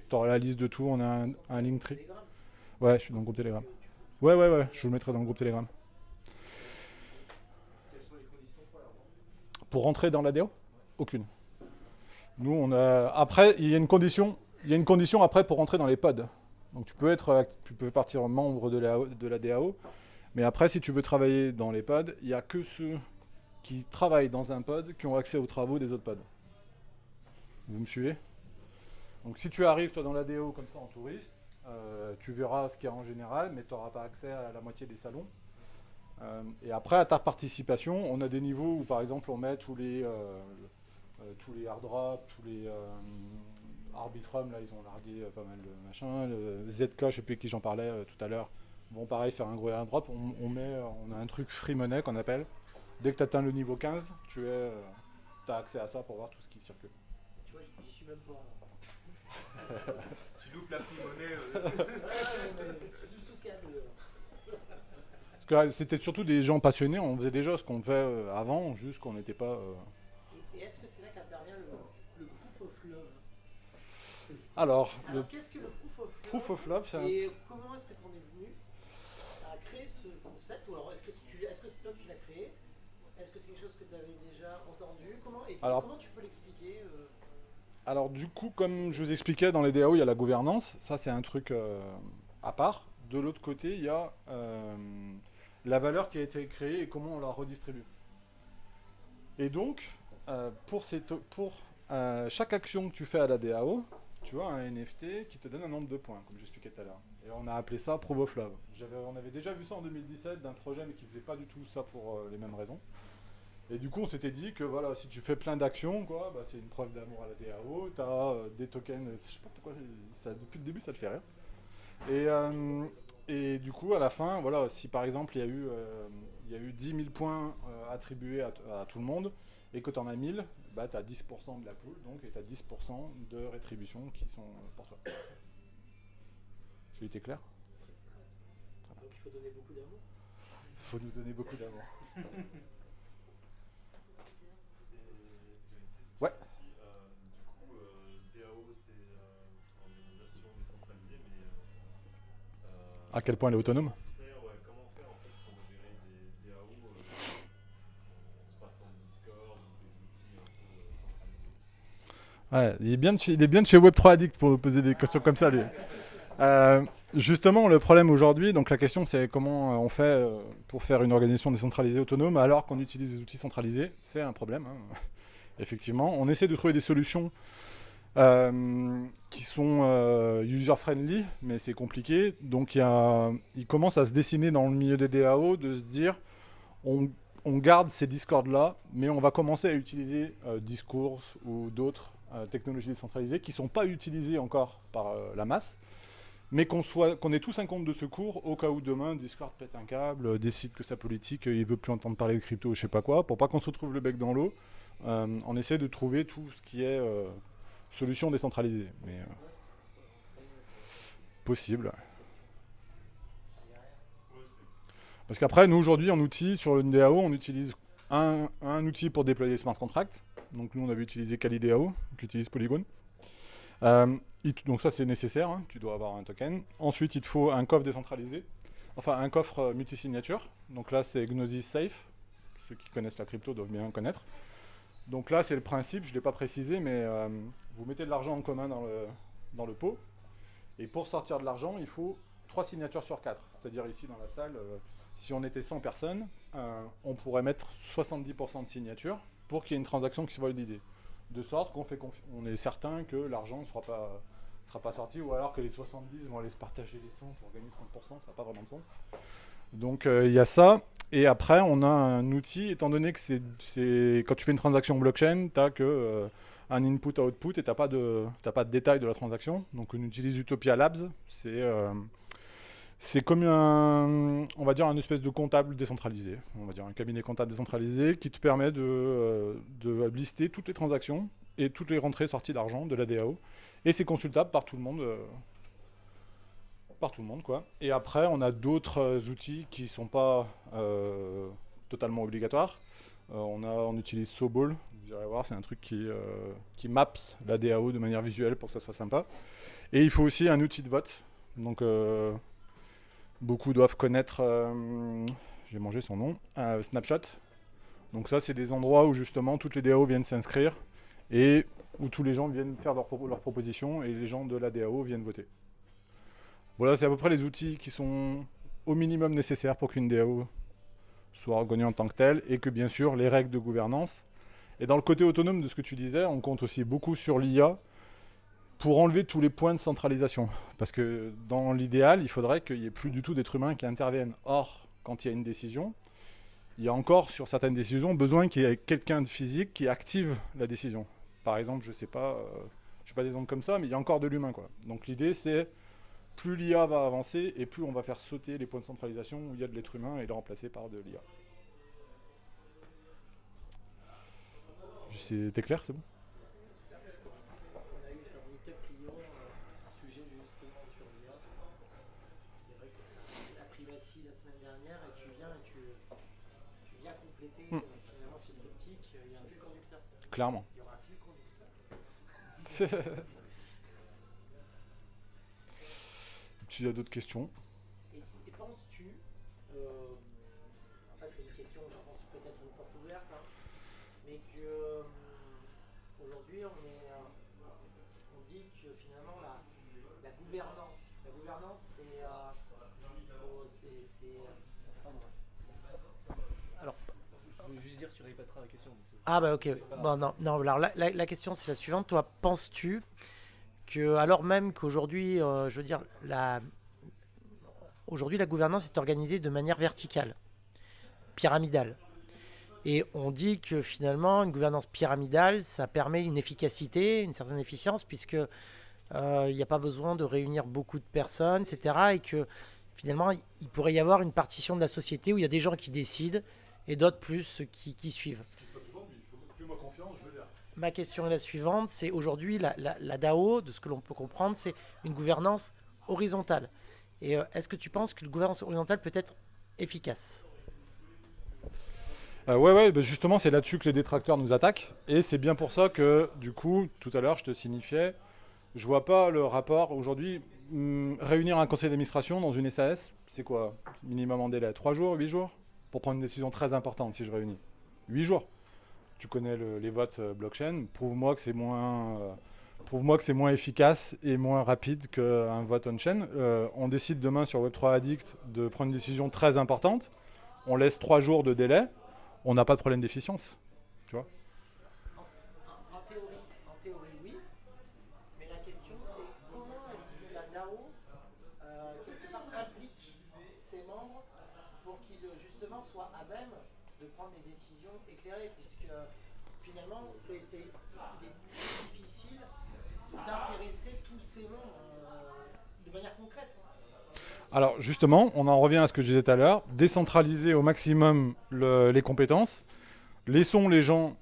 T'auras la liste de tout, on a un Linktree. Telegram. Ouais, je suis dans le groupe Telegram. Ouais, je vous le mettrai dans le groupe Telegram. Quelles sont les conditions pour la vente? Pour rentrer dans la DAO ? Aucune. Nous, on a. Après, il y a une condition après pour rentrer dans les pods. Donc tu peux partir membre de la DAO, mais après, si tu veux travailler dans les pods, il n'y a que ceux qui travaillent dans un pod qui ont accès aux travaux des autres pods. Vous me suivez ? Donc si tu arrives toi dans la DAO comme ça en touriste, tu verras ce qu'il y a en général, mais tu n'auras pas accès à la moitié des salons. Et après, à ta participation, on a des niveaux où par exemple on met tous les hard drops, tous les Arbitrum, là ils ont largué pas mal de machins, le ZK, je ne sais plus qui j'en parlais tout à l'heure. Bon pareil, faire un gros hard drop, on a un truc free money qu'on appelle. Dès que tu atteins le niveau 15, tu as accès à ça pour voir tout ce qui circule. Tu vois, j'y suis même pas. Tu loupes la free monnaie. Tout ce qu'il y a de. Parce que c'était surtout des gens passionnés, on faisait déjà ce qu'on fait avant, juste qu'on n'était pas... Et est-ce que c'est là qu'intervient le proof of love? Alors, Alors, le qu'est-ce que le proof of love? proof of love, c'est un... Et comment est-ce que tu en es venu à créer ce concept? Ou alors, est-ce que c'est toi qui l'as créé? Est-ce que c'est quelque chose que tu avais déjà entendu? Comment tu peux l'expliquer Alors du coup, comme je vous expliquais, dans les DAO, il y a la gouvernance. Ça, c'est un truc à part. De l'autre côté, il y a la valeur qui a été créée et comment on la redistribue. Et donc, pour chaque action que tu fais à la DAO, tu as un NFT qui te donne un nombre de points, comme j'expliquais tout à l'heure. Et on a appelé ça Proof of Love. On avait déjà vu ça en 2017 d'un projet, mais qui ne faisait pas du tout ça pour les mêmes raisons. Et du coup, on s'était dit que voilà, si tu fais plein d'actions, quoi, c'est une preuve d'amour à la DAO. Tu as des tokens, je sais pas pourquoi, depuis le début, ça le fait rire. Et du coup, à la fin, voilà, si par exemple, il y a eu 10 000 points attribués à tout le monde, et que tu en as 1000, tu as 10% de la pool, donc, et tu as 10% de rétributions qui sont pour toi. J'ai été clair ? Donc, il faut donner beaucoup d'amour. Il faut nous donner beaucoup d'amour. Ouais. Du coup, DAO, c'est organisation décentralisée, mais À quel point elle est autonome ? comment faire en fait pour gérer des DAO en se passant de Discord ou des outils un peu centralisés? Ouais, il est bien de chez Web3 Addict pour nous poser des questions comme ça, lui. Justement, le problème aujourd'hui, donc la question c'est comment on fait pour faire une organisation décentralisée autonome alors qu'on utilise des outils centralisés. C'est un problème, hein. Effectivement. On essaie de trouver des solutions qui sont user-friendly, mais c'est compliqué. Donc il commence à se dessiner dans le milieu des DAO de se dire on garde ces Discord-là, mais on va commencer à utiliser Discourse ou d'autres technologies décentralisées qui ne sont pas utilisées encore par la masse, mais qu'on ait tous un compte de secours au cas où demain Discord pète un câble, décide que sa politique, il veut plus entendre parler de crypto ou je sais pas quoi, pour pas qu'on se retrouve le bec dans l'eau. On essaie de trouver tout ce qui est solution décentralisée, mais possible. Parce qu'après, nous aujourd'hui, en outil, sur le DAO, on utilise un outil pour déployer les smart contracts. Donc nous, on avait utilisé KaliDAO, j'utilise Polygon. Donc ça, c'est nécessaire, hein, tu dois avoir un token. Ensuite, il te faut un coffre décentralisé, enfin un coffre multisignature. Donc là, c'est Gnosis Safe. Ceux qui connaissent la crypto doivent bien connaître. Donc là, c'est le principe, je ne l'ai pas précisé, mais vous mettez de l'argent en commun dans le pot. Et pour sortir de l'argent, il faut 3 signatures sur 4. C'est-à-dire ici dans la salle, si on était 100 personnes, on pourrait mettre 70% de signatures pour qu'il y ait une transaction qui soit validée. De sorte qu'on on est certain que l'argent ne sera pas sorti, ou alors que les 70 vont aller se partager les 100 pour gagner 30%, ça n'a pas vraiment de sens. Donc il y a ça. Et après, on a un outil, étant donné que quand tu fais une transaction blockchain, tu n'as que un input-output et tu n'as pas de détail de la transaction. Donc on utilise Utopia Labs. C'est comme on va dire un espèce de comptable décentralisé, on va dire un cabinet comptable décentralisé qui te permet de lister toutes les transactions et toutes les rentrées sorties d'argent de la DAO. Et c'est consultable par tout le monde. Quoi. Et après, on a d'autres outils qui ne sont pas totalement obligatoires. On utilise Sobol, vous irez voir, c'est un truc qui maps la DAO de manière visuelle pour que ça soit sympa. Et il faut aussi un outil de vote. Donc beaucoup doivent connaître, j'ai mangé son nom, Snapshot. Donc ça, c'est des endroits où justement toutes les DAO viennent s'inscrire et où tous les gens viennent faire leurs propositions et les gens de la DAO viennent voter. Voilà, c'est à peu près les outils qui sont au minimum nécessaires pour qu'une DAO soit reconnue en tant que telle, et que bien sûr les règles de gouvernance. Et dans le côté autonome de ce que tu disais, on compte aussi beaucoup sur l'IA pour enlever tous les points de centralisation. Parce que dans l'idéal, il faudrait qu'il n'y ait plus du tout d'êtres humains qui interviennent. Or, quand il y a une décision, il y a encore sur certaines décisions besoin qu'il y ait quelqu'un de physique qui active la décision. Par exemple, je ne sais pas d'exemple comme ça, mais il y a encore de l'humain, quoi. Donc l'idée, c'est plus l'IA va avancer et plus on va faire sauter les points de centralisation où il y a de l'être humain et le remplacer par de l'IA. C'était clair, c'est bon? On a eu dans Meetup Lyon un sujet justement sur l'IA. C'est vrai que ça a pris Privacy la semaine dernière et tu viens compléter finalement ce triptyque. Il y a un fil conducteur. Clairement. Il y aura un fil conducteur. S'il y a d'autres questions. Et penses-tu, enfin c'est une question, je pense peut-être une porte ouverte, hein, mais que aujourd'hui on dit que finalement la gouvernance c'est alors, je veux juste dire que tu répéteras la question. Ah bah ok, bon non alors la question c'est la suivante, toi penses-tu que, alors même qu'aujourd'hui, je veux dire, aujourd'hui la gouvernance est organisée de manière verticale, pyramidale. Et on dit que finalement, une gouvernance pyramidale, ça permet une efficacité, une certaine efficience, puisque il n'y a pas besoin de réunir beaucoup de personnes, etc. Et que finalement, il pourrait y avoir une partition de la société où il y a des gens qui décident et d'autres plus qui suivent. Fais-moi confiance, je veux dire. Ma question est la suivante, c'est aujourd'hui la DAO, de ce que l'on peut comprendre, c'est une gouvernance horizontale. Et est-ce que tu penses que la gouvernance horizontale peut être efficace ? Ouais, bah justement, c'est là-dessus que les détracteurs nous attaquent. Et c'est bien pour ça que, du coup, tout à l'heure, je te signifiais, je vois pas le rapport. Aujourd'hui, réunir un conseil d'administration dans une SAS, c'est quoi ? Minimum en délai 3 jours, 8 jours ? Pour prendre une décision très importante, si je réunis. 8 jours. Tu connais les votes blockchain, prouve-moi que c'est moins efficace et moins rapide qu'un vote on-chain. On décide demain sur Web3 Addict de prendre une décision très importante. On laisse 3 jours de délai. On n'a pas de problème d'efficience. Tu vois ? En théorie, oui. Mais la question, c'est comment est-ce que la DAO, quelque part, implique ses membres pour qu'ils, justement, soient à même de prendre des décisions éclairées, puisque finalement, il est difficile d'intéresser tous ces membres de manière concrète. Alors justement, on en revient à ce que je disais tout à l'heure, décentraliser au maximum les compétences, laissons les gens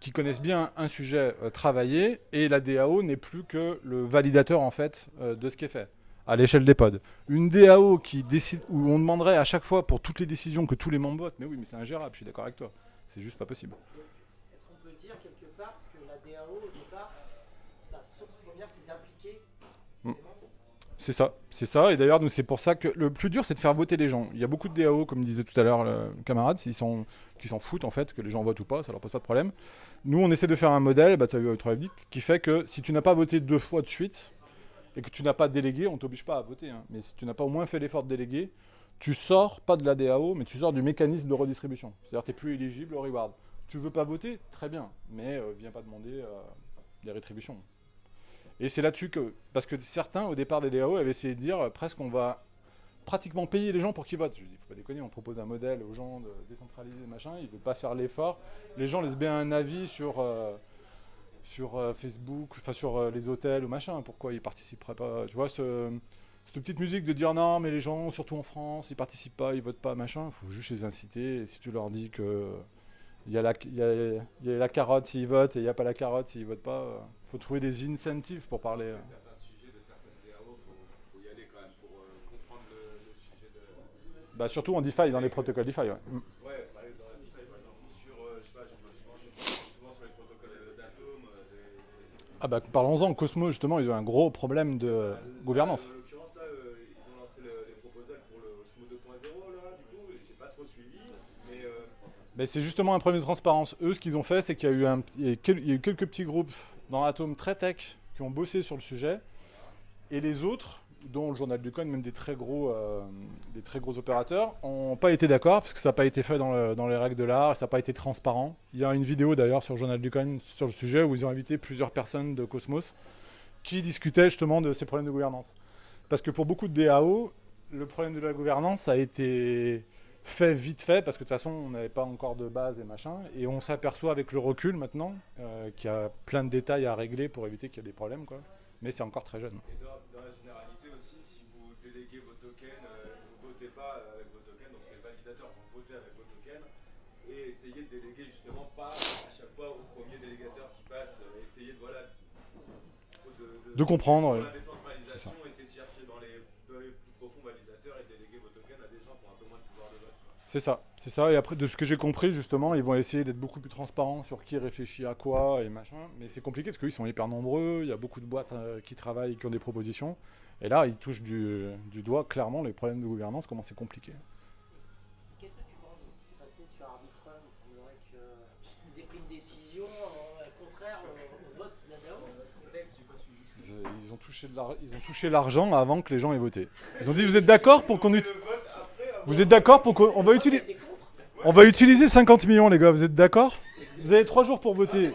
qui connaissent bien un sujet travailler, et la DAO n'est plus que le validateur en fait de ce qui est fait. à l'échelle des pods. Une DAO qui décide, où on demanderait à chaque fois pour toutes les décisions que tous les membres votent, mais oui, mais c'est ingérable, je suis d'accord avec toi. C'est juste pas possible. Est-ce qu'on peut dire quelque part que la DAO, au départ, sa source première, c'est d'impliquer ses membres? C'est ça. Et d'ailleurs, nous, c'est pour ça que le plus dur, c'est de faire voter les gens. Il y a beaucoup de DAO, comme disait tout à l'heure le camarade, qui s'en foutent en fait, que les gens votent ou pas, ça leur pose pas de problème. Nous, on essaie de faire un modèle, tu as vu qui fait que si tu n'as pas voté 2 fois de suite et que tu n'as pas délégué, on ne t'oblige pas à voter. Hein. Mais si tu n'as pas au moins fait l'effort de déléguer, tu sors pas de la DAO, mais tu sors du mécanisme de redistribution. C'est-à-dire que tu n'es plus éligible au reward. Tu veux pas voter, très bien, mais viens pas demander des rétributions. Et c'est là-dessus que, parce que certains, au départ des DAO, avaient essayé de dire presque on va pratiquement payer les gens pour qu'ils votent. Je dis, faut pas déconner, on propose un modèle aux gens de décentraliser, machin, ils ne veulent pas faire l'effort. Les gens laissent bien un avis sur Facebook, enfin sur les hôtels ou machin, pourquoi ils participeraient pas. Tu vois, cette petite musique de dire non, mais les gens, surtout en France, ils participent pas, ils votent pas, machin, il faut juste les inciter. Et si tu leur dis que il y a la carotte s'ils votent et il n'y a pas la carotte s'ils votent pas, faut trouver des incentives pour parler. Certains sujets de certaines DAO, faut y aller quand même pour comprendre le sujet de. Bah surtout en DeFi, dans les protocoles DeFi. Ouais. Ouais, dans la DeFi par exemple, ou sur, je sais pas, je pense souvent sur les protocoles d'Atom. Ah bah parlons-en, Cosmos justement, ils ont un gros problème de gouvernance. En l'occurrence là, ils ont lancé les proposals pour le Osmo 2.0 là, du coup, j'ai pas trop suivi, mais. Mais c'est justement un problème de transparence. Eux, ce qu'ils ont fait, c'est qu'il y a eu quelques petits groupes dans Atom très tech qui ont bossé sur le sujet, et les autres, dont le Journal du Coin, même des très gros opérateurs, n'ont pas été d'accord parce que ça n'a pas été fait dans les règles de l'art, et ça n'a pas été transparent. Il y a une vidéo d'ailleurs sur le Journal du Coin sur le sujet où ils ont invité plusieurs personnes de Cosmos qui discutaient justement de ces problèmes de gouvernance. Parce que pour beaucoup de DAO, le problème de la gouvernance a été fait vite fait, parce que de toute façon, on n'avait pas encore de base et machin, et on s'aperçoit avec le recul maintenant qu'il y a plein de détails à régler pour éviter qu'il y ait des problèmes, quoi. Mais c'est encore très jeune. Et dans la généralité aussi, si vous déléguez vos tokens, vous ne votez pas avec vos tokens, donc les validateurs vont voter avec vos tokens, et essayez de déléguer justement pas à chaque fois au premier délégateur qui passe, essayez de, voilà, De comprendre. la décentralisation, essayez de chercher dans les plus profonds validateurs et déléguer vos tokens à des gens qui ont un peu moins de pouvoir de vote. C'est ça. Et après, de ce que j'ai compris, justement, ils vont essayer d'être beaucoup plus transparents sur qui réfléchit à quoi et machin. Mais c'est compliqué parce qu'ils sont hyper nombreux. Il y a beaucoup de boîtes qui travaillent, qui ont des propositions. Et là, ils touchent du doigt clairement les problèmes de gouvernance, comment c'est compliqué. Qu'est-ce que tu penses de ce qui s'est passé sur Arbitrum? Il semblerait qu'ils aient pris une décision contraire au vote de la DAO. Ils ont touché l'argent avant que les gens aient voté. Ils ont dit, vous êtes d'accord pour qu'on utilise... Vous êtes d'accord pour qu'on va utiliser... On va utiliser 50 millions, les gars, vous êtes d'accord? Vous avez 3 jours pour voter.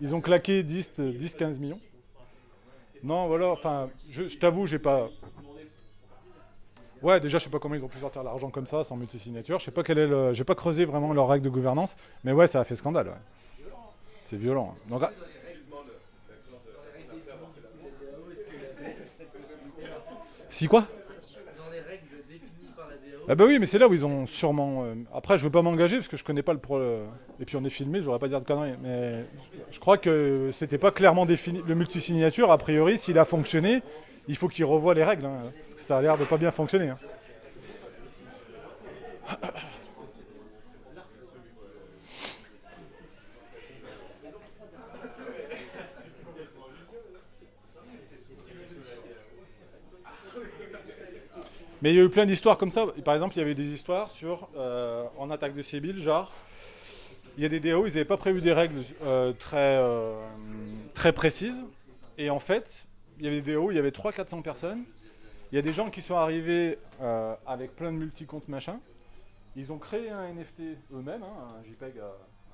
Ils ont claqué 10-15 millions. Non, voilà, enfin, je t'avoue, j'ai pas... Ouais, déjà, je sais pas comment ils ont pu sortir l'argent comme ça, sans multisignature. Je sais pas quel est le... J'ai pas creusé vraiment leurs règles de gouvernance, mais ouais, ça a fait scandale, ouais. C'est violent. Donc, si quoi? Ah bah oui, mais c'est là où ils ont sûrement... Après, je veux pas m'engager parce que je connais pas et puis on est filmé, j'aurais pas dire de conneries. Mais je crois que c'était pas clairement défini. Le multisignature, a priori, s'il a fonctionné, il faut qu'il revoie les règles. Hein, parce que ça a l'air de pas bien fonctionner. Hein. Mais il y a eu plein d'histoires comme ça. Par exemple, il y avait des histoires sur, en attaque de Sibyl, genre, il y a des DAO, ils n'avaient pas prévu des règles très précises. Et en fait, il y avait des DAO, il y avait 300-400 personnes. Il y a des gens qui sont arrivés avec plein de multi-comptes machin. Ils ont créé un NFT eux-mêmes, hein, un JPEG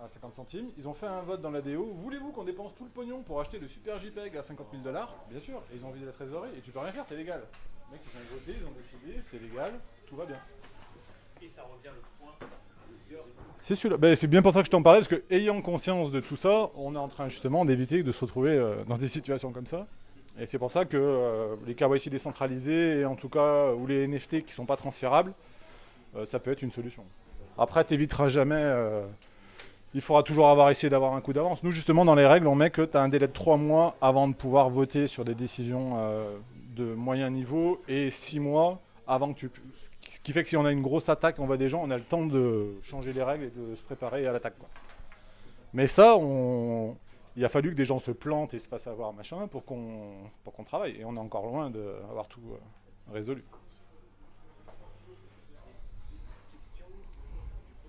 à 50 centimes. Ils ont fait un vote dans la DAO. Voulez-vous qu'on dépense tout le pognon pour acheter le super JPEG à 50 000 $? Bien sûr. Et ils ont vidé la trésorerie. Et tu peux rien faire, c'est légal. Les mecs, ils ont voté, ils ont décidé, c'est légal, tout va bien. Et ça revient le point. C'est celui-là. Ben, c'est bien pour ça que je t'en parlais, parce que ayant conscience de tout ça, on est en train justement d'éviter de se retrouver dans des situations comme ça. Et c'est pour ça que les KYC décentralisés, et en tout cas, ou les NFT qui ne sont pas transférables, ça peut être une solution. Après, tu n'éviteras jamais... il faudra toujours essayé d'avoir un coup d'avance. Nous, justement, dans les règles, on met que tu as un délai de 3 mois avant de pouvoir voter sur des décisions de moyen niveau et 6 mois avant que tu... Ce qui fait que si on a une grosse attaque, on voit des gens, on a le temps de changer les règles et de se préparer à l'attaque, quoi. Mais ça, il a fallu que des gens se plantent et se fassent avoir, machin, pour qu'on travaille. Et on est encore loin d'avoir tout résolu. Question, du coup,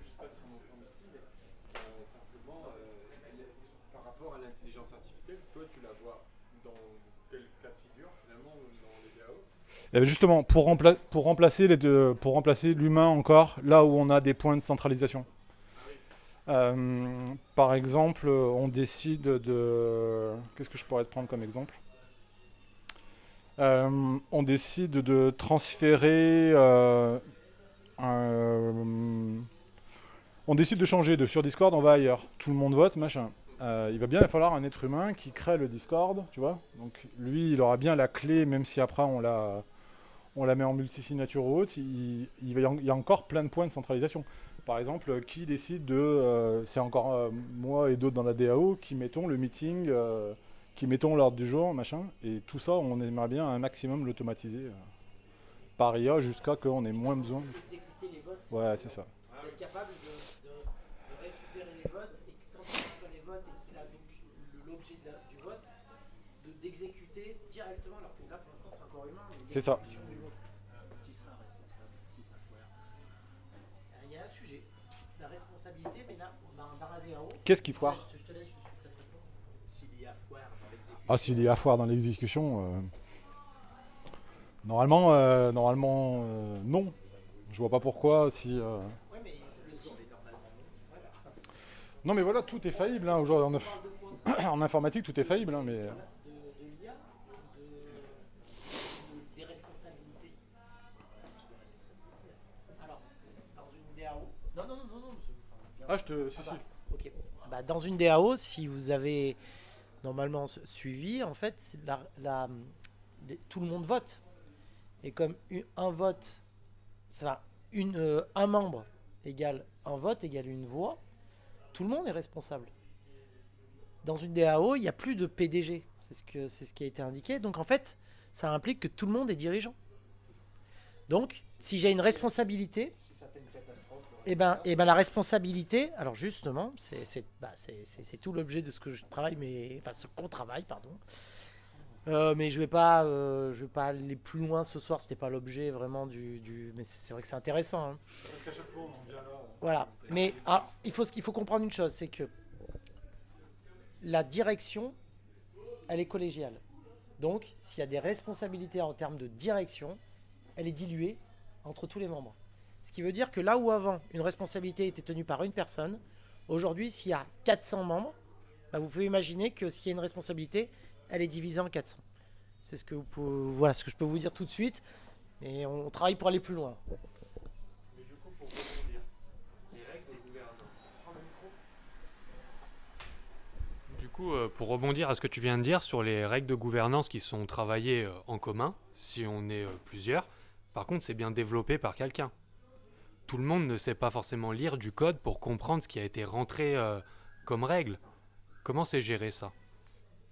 je sais pas si on entend ici, mais simplement, par rapport à l'intelligence artificielle, toi, tu la vois dans quel cas de figure, finalement, dans les DAO? Et justement, pour remplacer l'humain encore, là où on a des points de centralisation. Par exemple, on décide de... Qu'est-ce que je pourrais te prendre comme exemple ? On décide de transférer... on décide de changer sur Discord, on va ailleurs. Tout le monde vote, machin. Il va bien falloir un être humain qui crée le Discord, tu vois. Donc lui, il aura bien la clé, même si après on la met en multisignature ou autre. Il y a encore plein de points de centralisation. Par exemple, qui décide de... c'est encore moi et d'autres dans la DAO qui mettons le meeting, qui mettons l'ordre du jour, machin. Et tout ça, on aimerait bien un maximum l'automatiser par IA jusqu'à qu'on ait moins besoin. Exécuter les votes. Ouais, c'est ça. D'être capable de récupérer les votes et que quand il reçoit les votes et qu'il a donc l'objet du vote, d'exécuter directement, alors que là pour l'instant c'est encore humain. Mais C'est ça. l'exécution du vote. Qui sera responsable si ça foire? Il y a un sujet, la responsabilité, mais là dans la DAO. Qu'est-ce qui foire ? Je te laisse, je suis peut-être répondre. S'il y a foire dans l'exécution. Ah, s'il y a foire dans l'exécution, normalement, non. Je vois pas pourquoi si... Ouais, mais le si. Non mais voilà, tout est faillible, hein, aujourd'hui. On parle de quoi? En informatique, tout est faillible, hein, mais... De l'IA, des responsabilités. Alors, dans une DAO. Non. Ah, je te... Si, si. Ok. Bah, dans une DAO, si vous avez normalement suivi, en fait, c'est tout le monde vote. Et comme un vote, enfin, un membre égale un vote égale une voix, tout le monde est responsable. Dans une DAO, il n'y a plus de PDG. C'est ce qui a été indiqué. Donc en fait, ça implique que tout le monde est dirigeant. Donc, si j'ai une responsabilité, et ben la responsabilité, alors justement, c'est tout l'objet de ce que je travaille, enfin ce qu'on travaille, pardon. Mais je vais pas aller plus loin ce soir. C'était pas l'objet vraiment mais c'est vrai que c'est intéressant. Hein. Parce qu'à chaque fois, on en vient là... Voilà. Mais alors, il faut comprendre une chose, c'est que la direction, elle est collégiale. Donc, s'il y a des responsabilités en termes de direction, elle est diluée entre tous les membres. Ce qui veut dire que là où avant, une responsabilité était tenue par une personne, aujourd'hui, s'il y a 400 membres, bah, vous pouvez imaginer que s'il y a une responsabilité, elle est divisée en 400. C'est ce que je peux vous dire tout de suite. Et on travaille pour aller plus loin. Mais du coup, pour rebondir, les règles de gouvernance. Du coup, pour rebondir à ce que tu viens de dire sur les règles de gouvernance qui sont travaillées en commun, si on est plusieurs, par contre, c'est bien développé par quelqu'un. Tout le monde ne sait pas forcément lire du code pour comprendre ce qui a été rentré comme règle. Comment c'est géré ça ?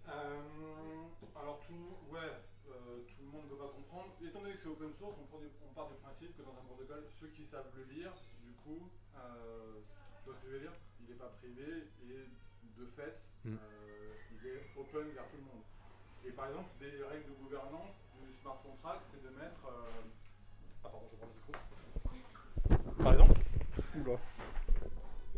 Alors, tout le monde ne peut pas comprendre. Étant donné que c'est open source, on part du principe que dans un protocole, ceux qui savent le lire, du coup, tu vois ce que je veux dire ? Il n'est pas privé et de fait, il est open vers tout le monde. Et par exemple, des règles de gouvernance du smart contract, c'est de mettre... pardon, je prends le micro.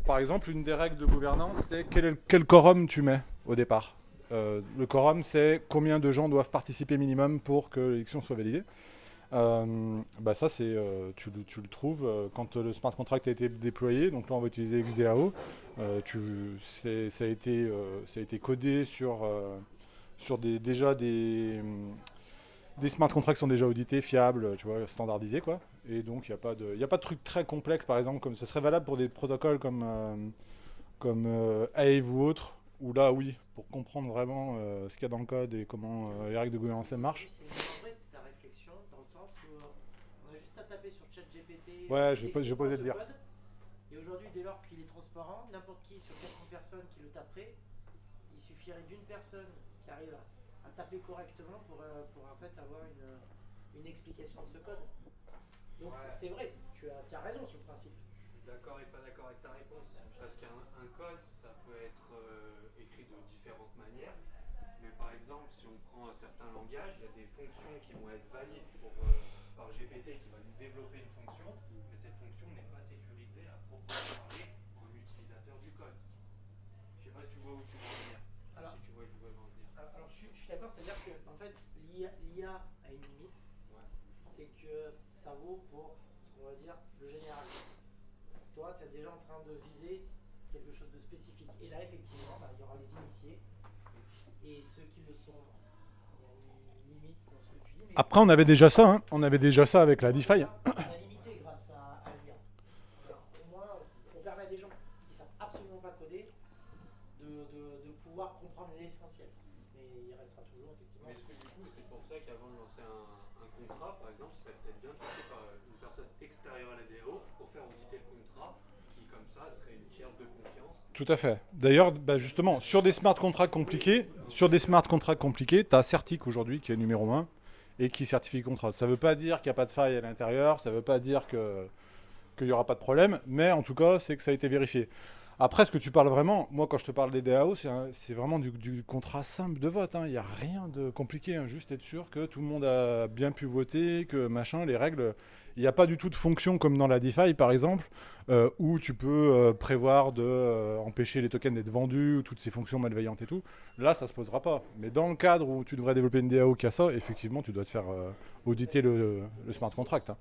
Par exemple, une des règles de gouvernance, c'est quel quorum tu mets au départ. Le quorum, c'est combien de gens doivent participer minimum pour que l'élection soit validée. Ça, tu le trouves quand le smart contract a été déployé. Donc là, on va utiliser XDAO. Ça a été codé sur des smart contracts qui sont déjà audités, fiables, tu vois, standardisés, quoi. Et donc, il n'y a pas de truc très complexe, par exemple, comme ça serait valable pour des protocoles comme Aave ou autres, où là, oui, pour comprendre vraiment ce qu'il y a dans le code et comment les règles de gouvernance marchent. C'est en vrai ta réflexion, dans le sens où on a juste à taper sur ChatGPT. Ouais, je vais poser le dire. Code, et aujourd'hui, dès lors qu'il est transparent, n'importe qui sur 400 personnes qui le taperait, il suffirait d'une personne qui arrive à à taper correctement pour en fait avoir une explication de ce code. Donc c'est vrai, tu as raison sur le principe. Je suis d'accord et pas d'accord avec ta réponse. Parce qu'un code, ça peut être écrit de différentes manières. Mais par exemple, si on prend un certain langage, il y a des fonctions qui vont être valides par GPT qui va nous développer une fonction, mais cette fonction n'est pas sécurisée à proprement parler pour l'utilisateur du code. Je sais pas si tu vois où tu veux en venir. Alors, Si tu vois où je veux en venir. Alors je suis d'accord, c'est-à-dire que en fait l'IA a une limite, c'est que ça vaut pour ce qu'on va dire le général. Toi, tu es déjà en train de viser quelque chose de spécifique. Et là, effectivement, il y aura les initiés et ceux qui le sont. Il y a une limite dans ce que tu dis. Mais Après, on avait déjà ça, hein. On avait déjà ça avec la DeFi. on a limité grâce à l'IA. Au moins, on permet à des gens qui ne savent absolument pas coder de pouvoir comprendre l'essentiel. Mais il restera toujours, effectivement. Mais est-ce que du coup, c'est pour ça qu'avant de lancer un contrat, par exemple, ce serait peut-être bien de passer par une personne extérieure à la DAO pour faire auditer le contrat, qui comme ça serait une tierce de confiance. Tout à fait. D'ailleurs, justement, sur des smart contracts compliqués, tu as Certic aujourd'hui qui est numéro 1 et qui certifie le contrat. Ça ne veut pas dire qu'il n'y a pas de faille à l'intérieur, ça ne veut pas dire qu'il n'y aura pas de problème, mais en tout cas, c'est que ça a été vérifié. Après, ce que tu parles vraiment, moi quand je te parle des DAO, c'est vraiment du contrat simple de vote. Il n'y a rien de compliqué, hein, juste être sûr que tout le monde a bien pu voter, que machin, les règles. Il n'y a pas du tout de fonction comme dans la DeFi par exemple, où tu peux prévoir d'empêcher les tokens d'être vendus, ou toutes ces fonctions malveillantes et tout. Là, ça ne se posera pas. Mais dans le cadre où tu devrais développer une DAO qui a ça, effectivement, tu dois te faire auditer le smart contract. Hein.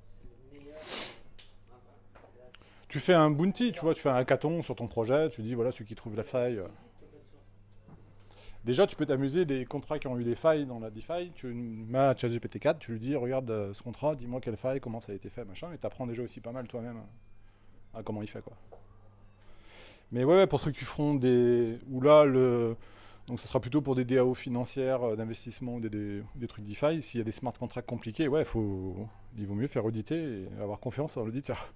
Tu fais un bounty, tu vois, tu fais un hackathon sur ton projet, tu dis voilà celui qui trouve la faille. Déjà, tu peux t'amuser des contrats qui ont eu des failles dans la DeFi. Tu mets à ChatGPT 4, tu lui dis regarde ce contrat, dis-moi quelle faille, comment ça a été fait, machin, et tu apprends déjà aussi pas mal toi-même à comment il fait quoi. Mais ouais, pour ceux qui feront des. Ou là, donc ça sera plutôt pour des DAO financières, d'investissement, des trucs DeFi. S'il y a des smart contracts compliqués, ouais, il vaut mieux faire auditer et avoir confiance en l'auditeur.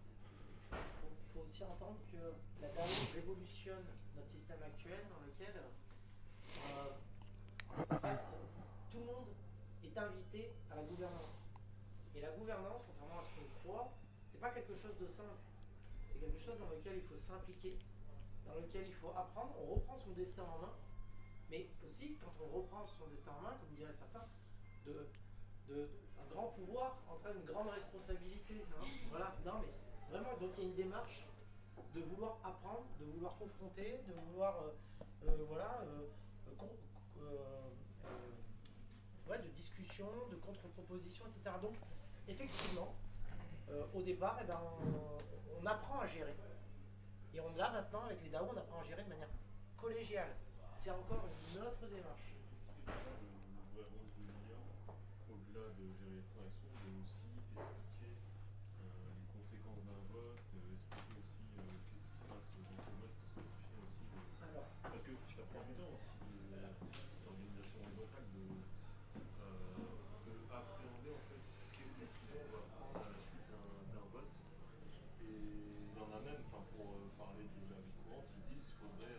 Il faut aussi entendre que la DAO révolutionne notre système actuel dans lequel en fait, tout le monde est invité à la gouvernance. Et la gouvernance, contrairement à ce qu'on croit, c'est pas quelque chose de simple. C'est quelque chose dans lequel il faut s'impliquer, dans lequel il faut apprendre. On reprend son destin en main, mais aussi quand on reprend son destin en main, comme diraient certains, un grand pouvoir entraîne une grande responsabilité. Hein. Voilà, non mais vraiment, donc il y a une démarche de vouloir apprendre, de vouloir confronter, de vouloir de discussion, de contre-proposition, etc. Donc effectivement, au départ, on apprend à gérer. Et là maintenant, avec les DAO, on apprend à gérer de manière collégiale. C'est encore une autre démarche. Le vrai rôle de l'IA, au-delà de gérer les transactions, mais aussi expliquer les conséquences d'un vote, expliquer aussi qu'est-ce qui se passe dans le vote pour simplifier aussi. Parce que ça prend du temps aussi l'organisation horizontale de appréhender en fait quelle décision on va prendre à la suite d'un vote. Et il y en a même, pour parler de la vie courante, ils disent qu'il faudrait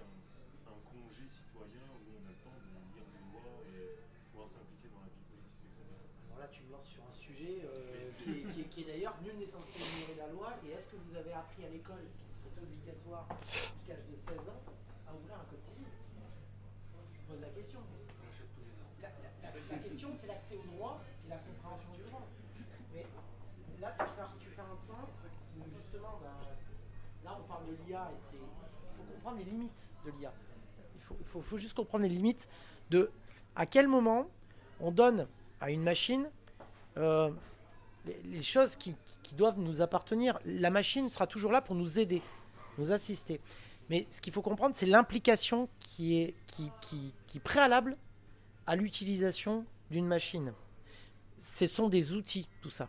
un congé citoyen où on a le temps de lire les lois et pouvoir s'impliquer dans la vie politique, etc. Alors là, tu me lances sur un sujet qui est d'ailleurs nul n'est censé ignorer la loi. Et est-ce que vous avez appris à l'école, qui est obligatoire jusqu'à l'âge de 16 ans, à ouvrir un code civil? Je pose la question. La question, c'est l'accès au droit et la compréhension du droit. Mais là, tu fais un point où justement, là, on parle de l'IA et il faut comprendre les limites de l'IA. Il faut juste comprendre les limites de à quel moment on donne à une machine les choses qui doivent nous appartenir. La machine sera toujours là pour nous aider, nous assister. Mais ce qu'il faut comprendre, c'est l'implication qui est préalable à l'utilisation d'une machine. Ce sont des outils, tout ça.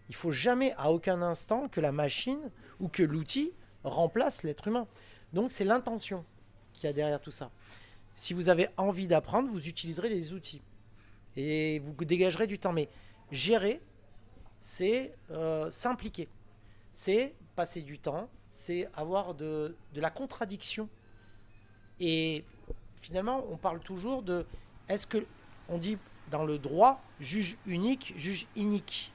Il ne faut jamais, à aucun instant, que la machine ou que l'outil remplace l'être humain. Donc, c'est l'intention qu'il y a derrière tout ça. Si vous avez envie d'apprendre, vous utiliserez les outils. Et vous dégagerez du temps. Mais gérer, c'est s'impliquer. C'est passer du temps. C'est avoir de la contradiction. Et finalement, on parle toujours de... Est-ce que... On dit dans le droit, juge unique, juge inique.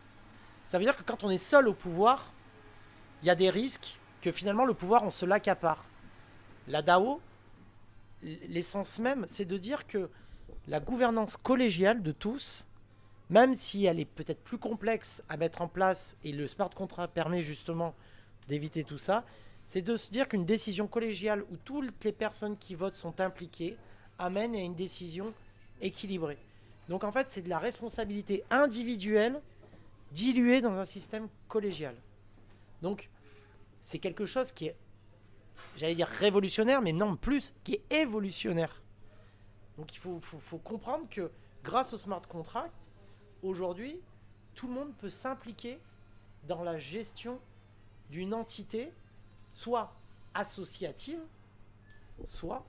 Ça veut dire que quand on est seul au pouvoir, il y a des risques que finalement le pouvoir, on se l'accapare. La DAO, l'essence même, c'est de dire que la gouvernance collégiale de tous, même si elle est peut-être plus complexe à mettre en place, et le smart contract permet justement d'éviter tout ça, c'est de se dire qu'une décision collégiale où toutes les personnes qui votent sont impliquées amène à une décision équilibrée. Donc en fait, c'est de la responsabilité individuelle diluée dans un système collégial. Donc c'est quelque chose qui est, j'allais dire révolutionnaire, mais non plus, qui est évolutionnaire. Donc il faut comprendre que grâce au smart contract, aujourd'hui, tout le monde peut s'impliquer dans la gestion d'une entité, soit associative, soit,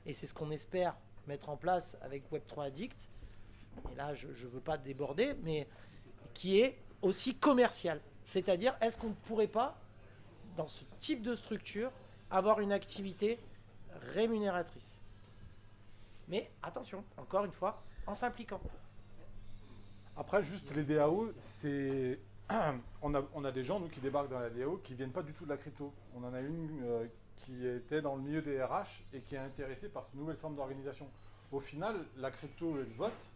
et c'est ce qu'on espère mettre en place avec Web3 Addict, et là je ne veux pas déborder, mais qui est aussi commercial. C'est-à-dire, est-ce qu'on ne pourrait pas, dans ce type de structure, avoir une activité rémunératrice? Mais attention, encore une fois, en s'impliquant. Après, juste les DAO, c'est... on a des gens nous, qui débarquent dans la DAO qui ne viennent pas du tout de la crypto. On en a une qui était dans le milieu des RH et qui est intéressée par cette nouvelle forme d'organisation. Au final, la crypto et le vote,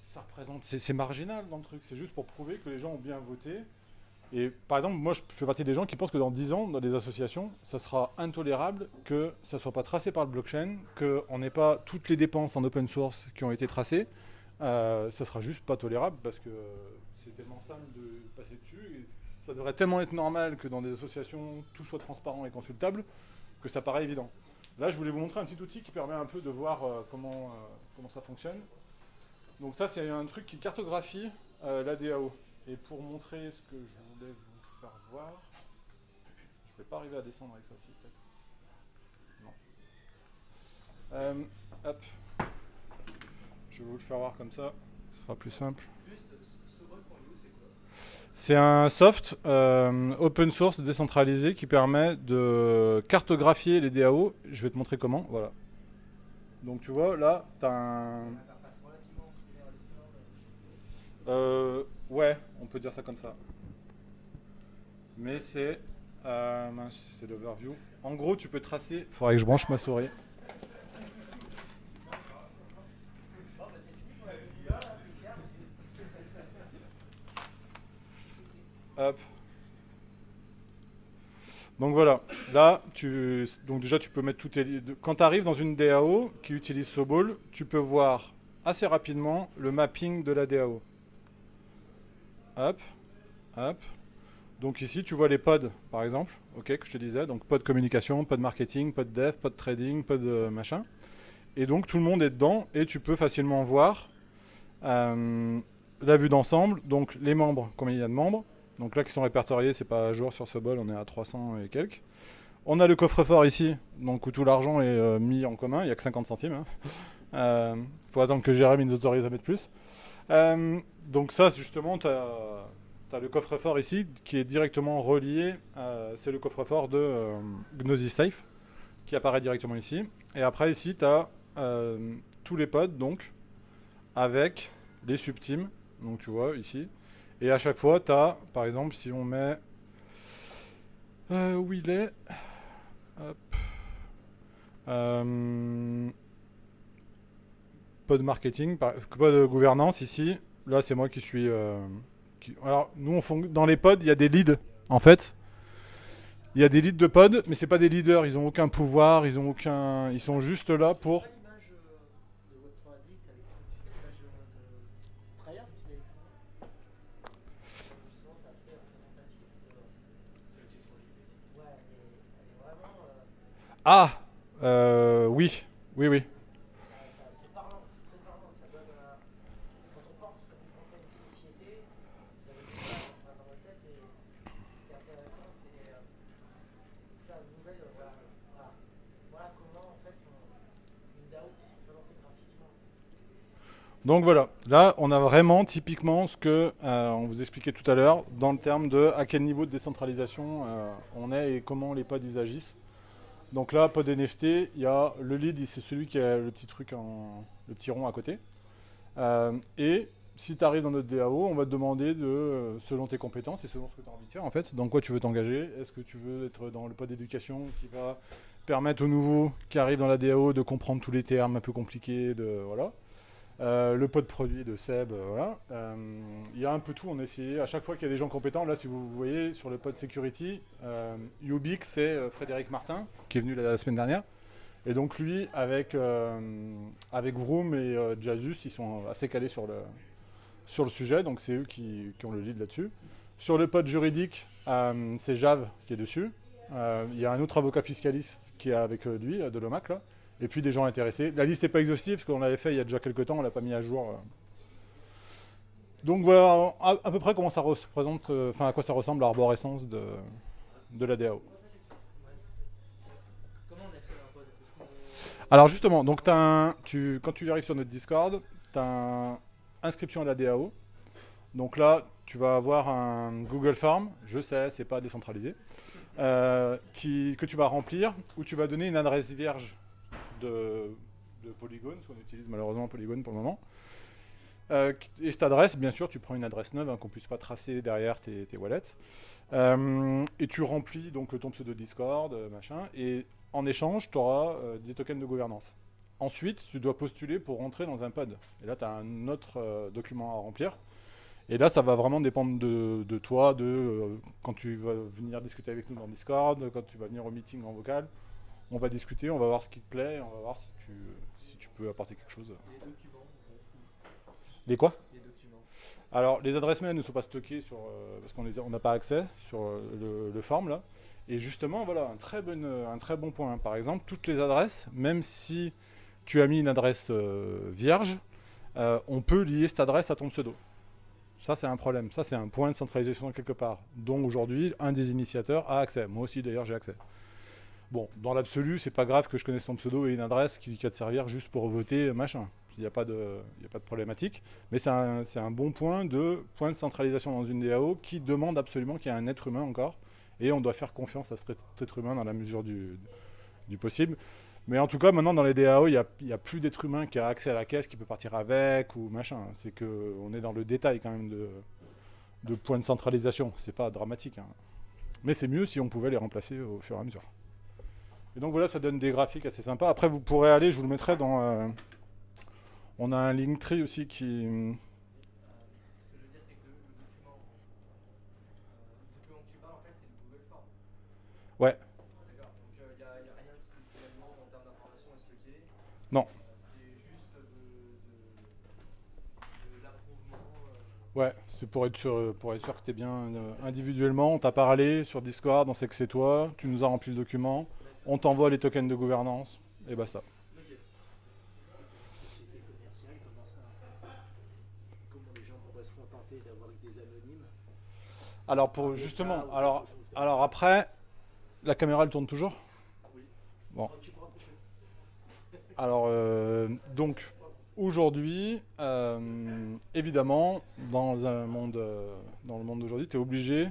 ça représente... C'est marginal dans le truc. C'est juste pour prouver que les gens ont bien voté. Et par exemple, moi, je fais partie des gens qui pensent que dans 10 ans, dans les associations, ça sera intolérable que ça ne soit pas tracé par le blockchain, qu'on n'ait pas toutes les dépenses en open source qui ont été tracées. Ça sera juste pas tolérable parce que c'est tellement simple de passer dessus. Et ça devrait tellement être normal que dans des associations, tout soit transparent et consultable, que ça paraît évident. Là, je voulais vous montrer un petit outil qui permet un peu de voir comment ça fonctionne. Donc ça, c'est un truc qui cartographie la DAO. Et pour montrer ce que je voulais vous faire voir, je ne vais pas arriver à descendre avec ça, si peut-être. Non. Hop. Je vais vous le faire voir comme ça, ce sera plus simple. C'est un soft open source décentralisé qui permet de cartographier les DAO. Je vais te montrer comment, voilà. Donc tu vois, là, tu as un... ouais, on peut dire ça comme ça. Mais c'est... c'est l'overview. En gros, tu peux tracer... Il faudrait que je branche ma souris. Hop. Donc voilà, là, donc déjà tu peux mettre tout tes... Quand tu arrives dans une DAO qui utilise Sobol, tu peux voir assez rapidement le mapping de la DAO. Hop, hop. Donc ici, tu vois les pods, par exemple, ok, que je te disais. Donc pod communication, pod marketing, pod dev, pod trading, pod machin. Et donc tout le monde est dedans et tu peux facilement voir la vue d'ensemble. Donc les membres, combien il y a de membres. Donc là qui sont répertoriés, c'est pas à jour sur Sobol, on est à 300 et quelques. On a le coffre-fort ici, donc où tout l'argent est mis en commun, il n'y a que 50 centimes. Faut attendre que Jérémy nous autorise à mettre plus. Donc ça, justement, tu as le coffre-fort ici qui est directement relié, c'est le coffre-fort de Gnosis Safe qui apparaît directement ici. Et après ici, tu as tous les pods, donc, avec les subteams, donc tu vois ici. Et à chaque fois, tu as, par exemple, si on met... où il est? Hop. Pod marketing, pod gouvernance ici. Là, c'est moi qui suis... Alors, nous, dans les pods, il y a des leads, en fait. Il y a des leads de pods, mais c'est pas des leaders. Ils n'ont aucun pouvoir, ils sont juste là pour... Ah, oui, oui, oui. C'est parlant, c'est très parlant. Ça donne, quand on pense à des sociétés, vous avez des choses dans votre tête et ce qui est intéressant, c'est de faire une nouvelle. Voilà comment en fait une DAO peut se représenter graphiquement. Donc voilà, là on a vraiment typiquement ce que on vous expliquait tout à l'heure dans le terme de à quel niveau de décentralisation on est et comment les pods ils agissent. Donc là, pod NFT, il y a le lead, c'est celui qui a le petit truc, le petit rond à côté. Et si tu arrives dans notre DAO, on va te demander selon tes compétences et selon ce que tu as envie de faire en fait, dans quoi tu veux t'engager. Est-ce que tu veux être dans le pod d'éducation qui va permettre aux nouveaux qui arrivent dans la DAO de comprendre tous les termes un peu compliqués, voilà. Le pod produit de Seb, voilà. Il y a un peu tout, on a essayé. À chaque fois qu'il y a des gens compétents, là, si vous voyez, sur le pod security, Ubik, c'est Frédéric Martin, qui est venu la semaine dernière. Et donc lui, avec Vroom et Jasus, ils sont assez calés sur le sujet, donc c'est eux qui ont le lead là-dessus. Sur le pod juridique, c'est Jave qui est dessus. Il y a un autre avocat fiscaliste qui est avec lui, de l'OMAC, là. Et puis des gens intéressés. La liste n'est pas exhaustive, parce qu'on l'avait fait il y a déjà quelques temps, on ne l'a pas mis à jour. Donc voilà à peu près comment ça représente, à quoi ça ressemble l'arborescence de la DAO. Comment on accède à un pod? Alors justement, donc quand tu arrives sur notre Discord, tu as inscription à la DAO. Donc là, tu vas avoir un Google Form, je sais, c'est pas décentralisé, que tu vas remplir, où tu vas donner une adresse vierge de Polygon, parce qu'on utilise malheureusement Polygon pour le moment. Et cette adresse, bien sûr, tu prends une adresse neuve, qu'on ne puisse pas tracer derrière tes wallets. Et tu remplis donc ton pseudo Discord, machin, et en échange, tu auras des tokens de gouvernance. Ensuite, tu dois postuler pour rentrer dans un pod. Et là, tu as un autre document à remplir. Et là, ça va vraiment dépendre de toi, quand tu vas venir discuter avec nous dans Discord, quand tu vas venir au meeting en vocal. On va discuter, on va voir ce qui te plaît, on va voir si tu peux apporter quelque chose. Les documents. Les quoi? Les documents. Alors, les adresses mail ne sont pas stockées parce qu'on n'a pas accès sur le form là. Et justement, voilà, un très bon point. Par exemple, toutes les adresses, même si tu as mis une adresse vierge, on peut lier cette adresse à ton pseudo. Ça, c'est un problème. Ça, c'est un point de centralisation quelque part, dont aujourd'hui, un des initiateurs a accès. Moi aussi, d'ailleurs, j'ai accès. Bon, dans l'absolu, c'est pas grave que je connaisse ton pseudo et une adresse qui va te servir juste pour voter, machin. Il n'y a pas de problématique. Mais c'est un bon point de centralisation dans une DAO qui demande absolument qu'il y ait un être humain encore. Et on doit faire confiance à cet être humain dans la mesure du possible. Mais en tout cas, maintenant, dans les DAO, il n'y a plus d'être humain qui a accès à la caisse, qui peut partir avec ou machin. C'est qu'on est dans le détail quand même de points de centralisation. C'est pas dramatique. Hein. Mais c'est mieux si on pouvait les remplacer au fur et à mesure. Et donc voilà, ça donne des graphiques assez sympas. Après, vous pourrez aller, je vous le mettrai dans... on a un Linktree aussi qui... Ce que je veux dire, c'est que le document que tu parles, en fait, c'est le Google Form. Ouais. D'accord. Donc, il n'y a rien qui, finalement, en termes d'information, est stocké. Non. C'est juste de l'approuvement. Ouais, c'est pour être sûr que tu es bien individuellement. On t'a parlé sur Discord, on sait que c'est toi. Tu nous as rempli le document. On t'envoie les tokens de gouvernance. Et basta. Société commerciale, comment les gens pourraient se contenter d'avoir des anonymes? Alors, alors après, la caméra, elle tourne toujours? Oui. Bon. Tu pourras couper. Alors, donc, aujourd'hui, évidemment, dans le monde d'aujourd'hui, tu es obligé,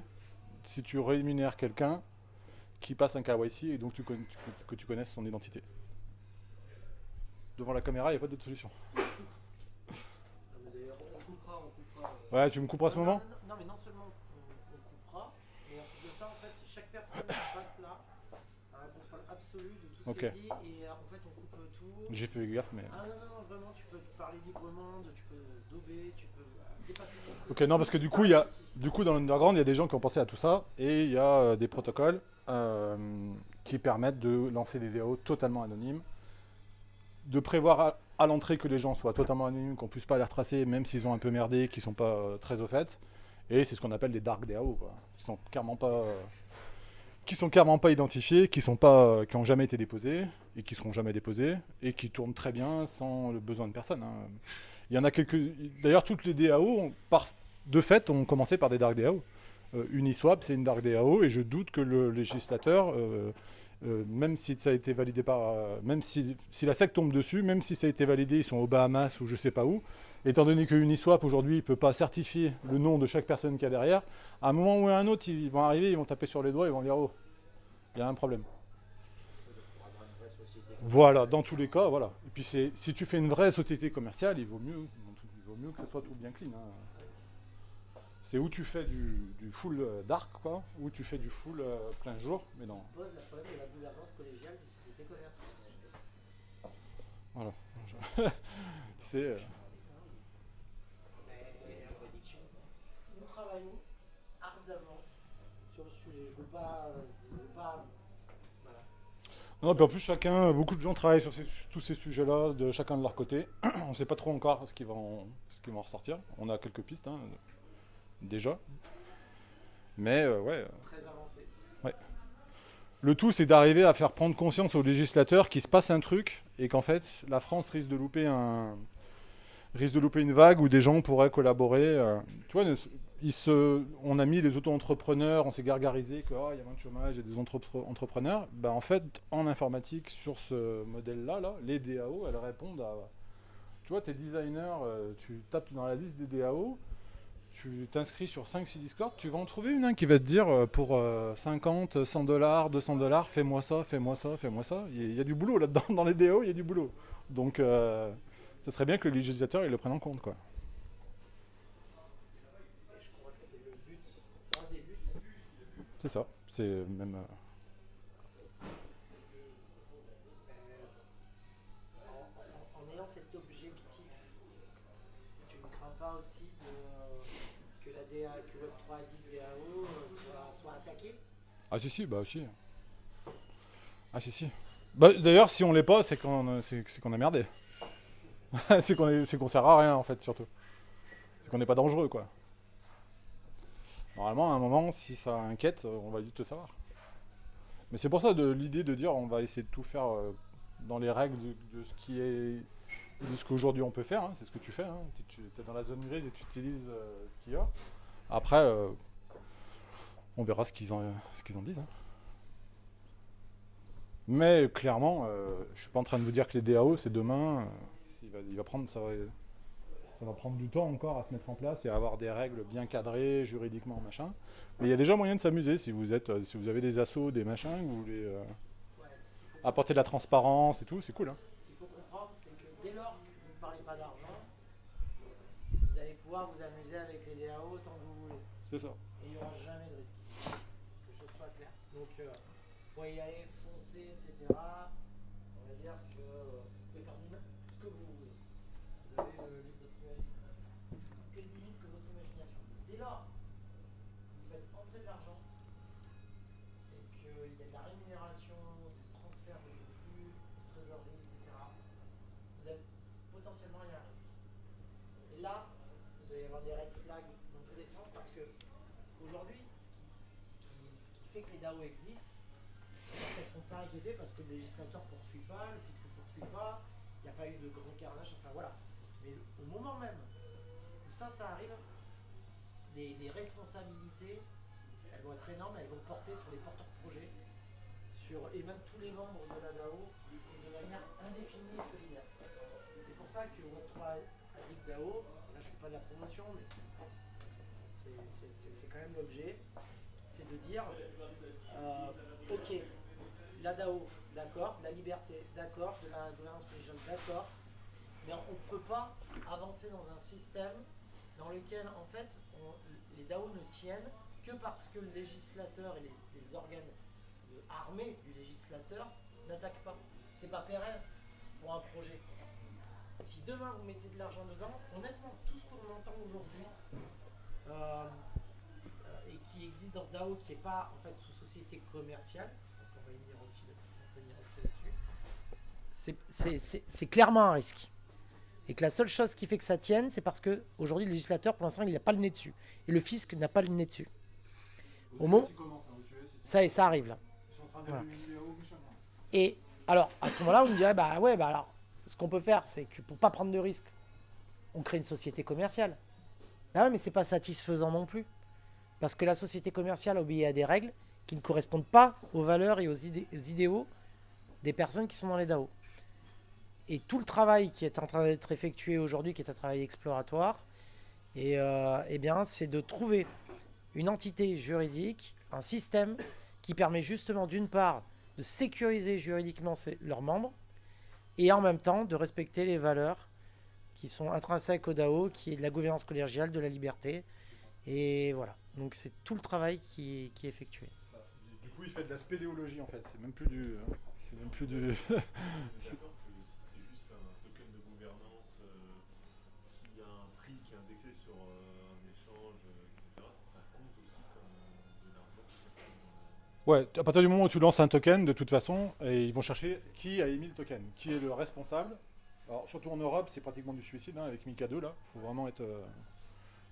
si tu rémunères quelqu'un, qui passe un KYC et donc que tu connaisses son identité. Devant la caméra, il n'y a pas d'autre solution. D'ailleurs, on coupera. Ouais, tu me couperas à ce moment? Non, mais non seulement on coupera, mais en plus de ça, en fait, chaque personne qui passe là a un contrôle absolu de tout ce Ok. qu'elle dit et en fait, on coupe tout. J'ai fait gaffe, mais... Ah non, vraiment, tu peux parler librement, tu peux dober, tu peux dépasser. Ok, non, parce que du coup, dans l'underground, il y a des gens qui ont pensé à tout ça et il y a des protocoles qui permettent de lancer des DAO totalement anonymes, de prévoir à l'entrée que les gens soient totalement anonymes, qu'on puisse pas les retracer, même s'ils ont un peu merdé, qu'ils sont pas très au fait. Et c'est ce qu'on appelle les dark DAO, quoi, qui sont clairement pas identifiés, qui ont jamais été déposés et qui seront jamais déposés et qui tournent très bien sans le besoin de personne. Hein. Il y en a d'ailleurs, toutes les DAO, de fait, ont commencé par des dark DAO. Uniswap, c'est une dark DAO et je doute que le législateur, même si ça a été validé même si la SEC tombe dessus, même si ça a été validé, ils sont aux Bahamas ou je sais pas où, étant donné que Uniswap aujourd'hui ne peut pas certifier le nom de chaque personne qu'il y a derrière, à un moment ou à un autre, ils vont arriver, ils vont taper sur les doigts, ils vont dire oh, il y a un problème. Voilà, dans tous les cas, voilà. Et puis si tu fais une vraie société commerciale, il vaut vaut mieux que ce soit tout bien clean. Hein. C'est où tu fais du full dark, quoi, ou tu fais du full plein jour, mais non. On pose le problème de la gouvernance collégiale d'une société commerciale. Voilà. C'est. Mais nous travaillons ardemment sur le sujet. Je veux pas. Voilà. Non, puis en plus, beaucoup de gens travaillent sur tous ces sujets-là, de chacun de leur côté. On ne sait pas trop encore ce qui va en ressortir. On a quelques pistes, hein, déjà. Mais ouais. Très avancé. Ouais. Le tout, c'est d'arriver à faire prendre conscience aux législateurs qu'il se passe un truc et qu'en fait, la France risque de louper une vague où des gens pourraient collaborer. Tu vois, on a mis les auto-entrepreneurs, on s'est gargarisé qu'il y a moins de chômage, il y a des entrepreneurs. Ben, en fait, en informatique, sur ce modèle-là, les DAO, elles répondent à... Tu vois, tes designers, tu tapes dans la liste des DAO, tu t'inscris sur 5-6 Discord, tu vas en trouver une qui va te dire pour 50, 100 $, 200 $, fais-moi ça, fais-moi ça, fais-moi ça. Il y a du boulot là-dedans, dans les DAO, il y a du boulot. Donc, ça serait bien que le législateur il le prenne en compte, quoi. Je crois que c'est le but, un des buts. C'est ça, c'est même... En ayant cet objectif, tu ne crains pas aussi que Web3 dit DAO soit attaqué? Ah si. Ah si. Bah, d'ailleurs, si on l'est pas, c'est qu'on a merdé. c'est qu'on sert à rien, en fait, surtout. C'est qu'on n'est pas dangereux, quoi. Normalement, à un moment, si ça inquiète, on va vite le savoir. Mais c'est pour ça l'idée de dire on va essayer de tout faire dans les règles de ce qui est... de ce qu'aujourd'hui on peut faire, hein. C'est ce que tu fais. Hein. Tu es dans la zone grise et tu utilises ce qu'il y a. Après, on verra ce qu'ils en disent. Hein. Mais clairement, je suis pas en train de vous dire que les DAO, c'est demain. Ça va prendre du temps encore à se mettre en place et à avoir des règles bien cadrées, juridiquement, machin. Mais il y a déjà moyen de s'amuser si vous avez des assos, des machins, que vous voulez apporter de la transparence et tout, c'est cool. Hein. Ce qu'il faut comprendre, c'est que dès lors que vous ne parlez pas d'argent, vous allez pouvoir vous amuser avec les DAO autant que vous voulez. C'est ça. Et il n'y aura jamais de risque. Que les choses soient claires. Donc, vous pouvez y aller, foncer, etc. On va dire que vous pouvez faire ce que vous voulez. Vous avez le livre de quelle limite que votre imagination. Dès lors que vous faites entrer de l'argent et qu'il y a de la rémunération, du transfert de flux, de trésorerie, etc., vous êtes potentiellement il y a un risque. Et là, il doit y avoir des red flags dans tous les sens parce que aujourd'hui, ce qui fait que les DAO existent, c'est qu'elles ne sont pas inquiétées parce que le législateur ne poursuit pas, le fisc ne poursuit pas, il n'y a pas eu de grand carnage, enfin voilà. Mais au moment même où ça arrive, les responsabilités, elles vont être énormes, elles vont porter sur les porteurs de projets, et même tous les membres de la DAO, de manière indéfinie et solidaire. C'est pour ça que Web3 Addict DAO, là je ne fais pas de la promotion, mais c'est quand même l'objet, c'est de dire, ok, la DAO, d'accord, de la liberté, d'accord, de la gouvernance collégiale, d'accord, mais on ne peut pas avancer dans un système dans lequel, en fait, les DAO ne tiennent que parce que le législateur et les organes armés du législateur n'attaquent pas. C'est pas pérenne pour un projet. Si demain vous mettez de l'argent dedans, honnêtement, tout ce qu'on entend aujourd'hui et qui existe dans DAO, qui n'est pas en fait sous société commerciale, parce qu'on va y venir aussi là-dessus, c'est clairement un risque. Et que la seule chose qui fait que ça tienne, c'est parce que aujourd'hui le législateur, pour l'instant, il n'a pas le nez dessus. Et le fisc n'a pas le nez dessus. Au moment, ça arrive là. Voilà. Et alors, à ce moment-là, vous me direz, alors, ce qu'on peut faire, c'est que pour pas prendre de risques, on crée une société commerciale. Ah ouais, mais c'est pas satisfaisant non plus. Parce que la société commerciale obéit à des règles qui ne correspondent pas aux valeurs et aux idéaux des personnes qui sont dans les DAO. Et tout le travail qui est en train d'être effectué aujourd'hui, qui est un travail exploratoire, eh bien, c'est de trouver une entité juridique, un système qui permet justement d'une part de sécuriser juridiquement leurs membres et en même temps de respecter les valeurs qui sont intrinsèques au DAO, qui est de la gouvernance collégiale, de la liberté. Et voilà. Donc c'est tout le travail qui est effectué. Du coup, il fait de la spéléologie en fait. C'est même plus du. C'est même plus du. D'accord que si c'est juste un token de gouvernance qui a un prix qui est indexé sur un échange, etc., ça compte aussi comme de l'argent. Ouais, à partir du moment où tu lances un token, de toute façon, et ils vont chercher qui a émis le token, qui est le responsable. Alors, surtout en Europe, c'est pratiquement du suicide, hein, avec Mika 2, là. Faut vraiment être.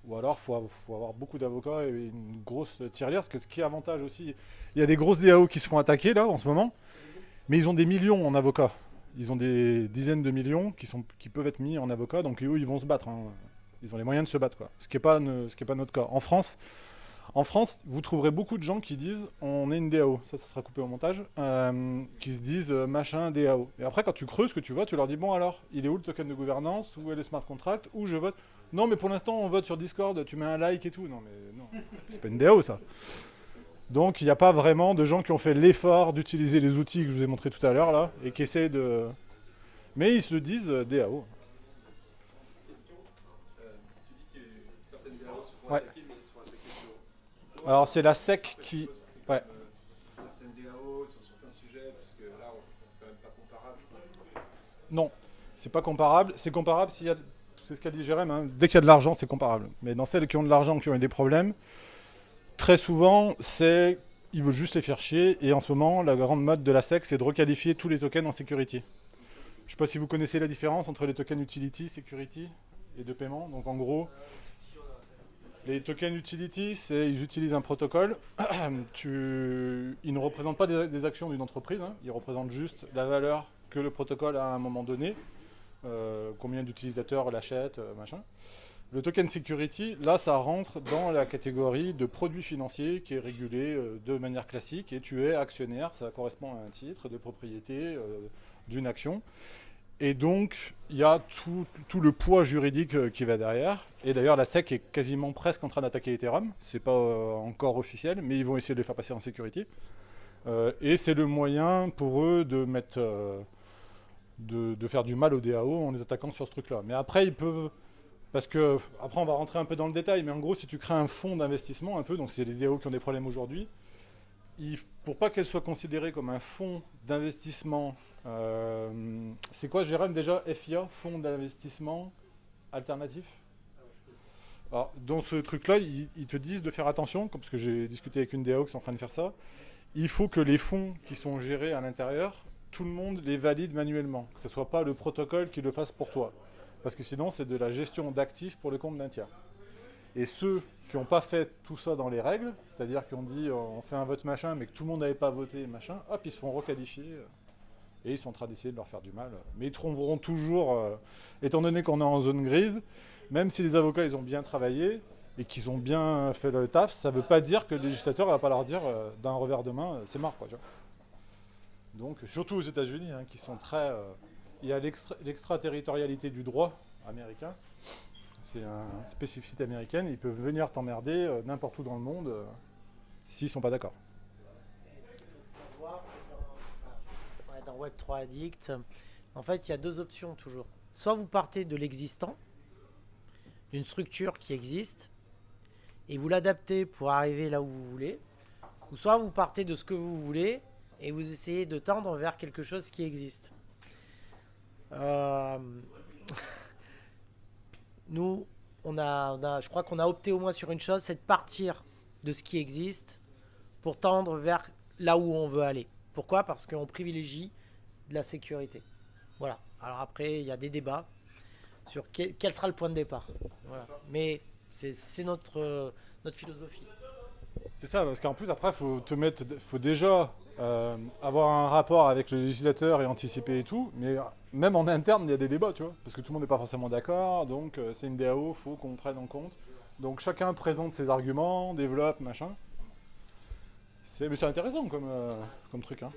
Ou alors, faut avoir beaucoup d'avocats et une grosse tirelire, parce que ce qui est avantage aussi, il y a des grosses DAO qui se font attaquer, là, en ce moment, mais ils ont des millions en avocats. Ils ont des dizaines de millions qui peuvent être mis en avocats, donc eux, ils vont se battre. Hein. Ils ont les moyens de se battre, quoi. Ce qui n'est pas notre cas. En France, vous trouverez beaucoup de gens qui disent on est une DAO, ça sera coupé au montage, qui se disent machin DAO. Et après, quand tu creuses, que tu vois, tu leur dis bon alors, il est où le token de gouvernance, où est le smart contract, où je vote. Non, mais pour l'instant, on vote sur Discord, tu mets un like et tout. Non, mais non, c'est pas une DAO ça. Donc, il n'y a pas vraiment de gens qui ont fait l'effort d'utiliser les outils que je vous ai montrés tout à l'heure là, et qui essaient de. Mais ils se disent DAO. Question, tu dis que certaines DAO se font Ouais. attaquer, mais elles se font attaquer sur... Alors, c'est la SEC qui. Ouais. Certaines DAO sur certains sujets, puisque là, c'est quand même pas comparable. Non, c'est pas comparable. C'est comparable s'il y a. C'est ce qu'a dit Jérém, hein. Dès qu'il y a de l'argent, c'est comparable. Mais dans celles qui ont de l'argent, qui ont eu des problèmes, très souvent, ils veulent juste les faire chier. Et en ce moment, la grande mode de la SEC, c'est de requalifier tous les tokens en security. Je ne sais pas si vous connaissez la différence entre les tokens utility, security et de paiement. Donc en gros, les tokens utility, ils utilisent un protocole. Ils ne représentent pas des actions d'une entreprise. Hein. Ils représentent juste la valeur que le protocole a à un moment donné. Combien d'utilisateurs l'achètent, machin. Le token security, là, ça rentre dans la catégorie de produits financiers qui est régulé de manière classique et tu es actionnaire, ça correspond à un titre de propriété d'une action. Et donc, il y a tout le poids juridique qui va derrière. Et d'ailleurs, la SEC est quasiment presque en train d'attaquer Ethereum. C'est pas encore officiel, mais ils vont essayer de les faire passer en security. Et c'est le moyen pour eux de mettre... De faire du mal aux DAO en les attaquant sur ce truc-là. Mais après, ils peuvent... Parce que, après, on va rentrer un peu dans le détail, mais en gros, si tu crées un fonds d'investissement, un peu, donc c'est les DAO qui ont des problèmes aujourd'hui, pour pas qu'elles soient considérées comme un fonds d'investissement, c'est quoi, Jérôme, déjà, FIA, fonds d'investissement alternatif? Alors, dans ce truc-là, ils te disent de faire attention, parce que j'ai discuté avec une DAO qui est en train de faire ça, il faut que les fonds qui sont gérés à l'intérieur, tout le monde les valide manuellement, que ce ne soit pas le protocole qui le fasse pour toi. Parce que sinon, c'est de la gestion d'actifs pour le compte d'un tiers. Et ceux qui n'ont pas fait tout ça dans les règles, c'est-à-dire qui ont dit on fait un vote machin, mais que tout le monde n'avait pas voté machin, hop, ils se font requalifier. Et ils sont en train d'essayer de leur faire du mal. Mais ils trouveront toujours, étant donné qu'on est en zone grise, même si les avocats ils ont bien travaillé et qu'ils ont bien fait le taf, ça ne veut pas dire que le législateur ne va pas leur dire d'un revers de main, c'est mort, quoi, tu vois. Donc, surtout aux États-Unis, hein, qui sont très... il y a l'extraterritorialité du droit américain. C'est une spécificité américaine. Ils peuvent venir t'emmerder n'importe où dans le monde s'ils ne sont pas d'accord. Ce qu'il faut savoir, c'est dans Web3 Addict, en fait, il y a deux options toujours. Soit vous partez de l'existant, d'une structure qui existe, et vous l'adaptez pour arriver là où vous voulez, ou soit vous partez de ce que vous voulez, et vous essayez de tendre vers quelque chose qui existe. Nous, je crois qu'on a opté au moins sur une chose, c'est de partir de ce qui existe pour tendre vers là où on veut aller. Pourquoi ? Parce qu'on privilégie de la sécurité. Voilà. Alors après, il y a des débats sur quel sera le point de départ. Voilà. Mais c'est notre philosophie. C'est ça, parce qu'en plus, après, faut déjà avoir un rapport avec le législateur et anticiper et tout. Mais même en interne, il y a des débats, tu vois. Parce que tout le monde n'est pas forcément d'accord. Donc, c'est une DAO, il faut qu'on prenne en compte. Donc, chacun présente ses arguments, développe, machin. Mais c'est intéressant comme truc. Hein.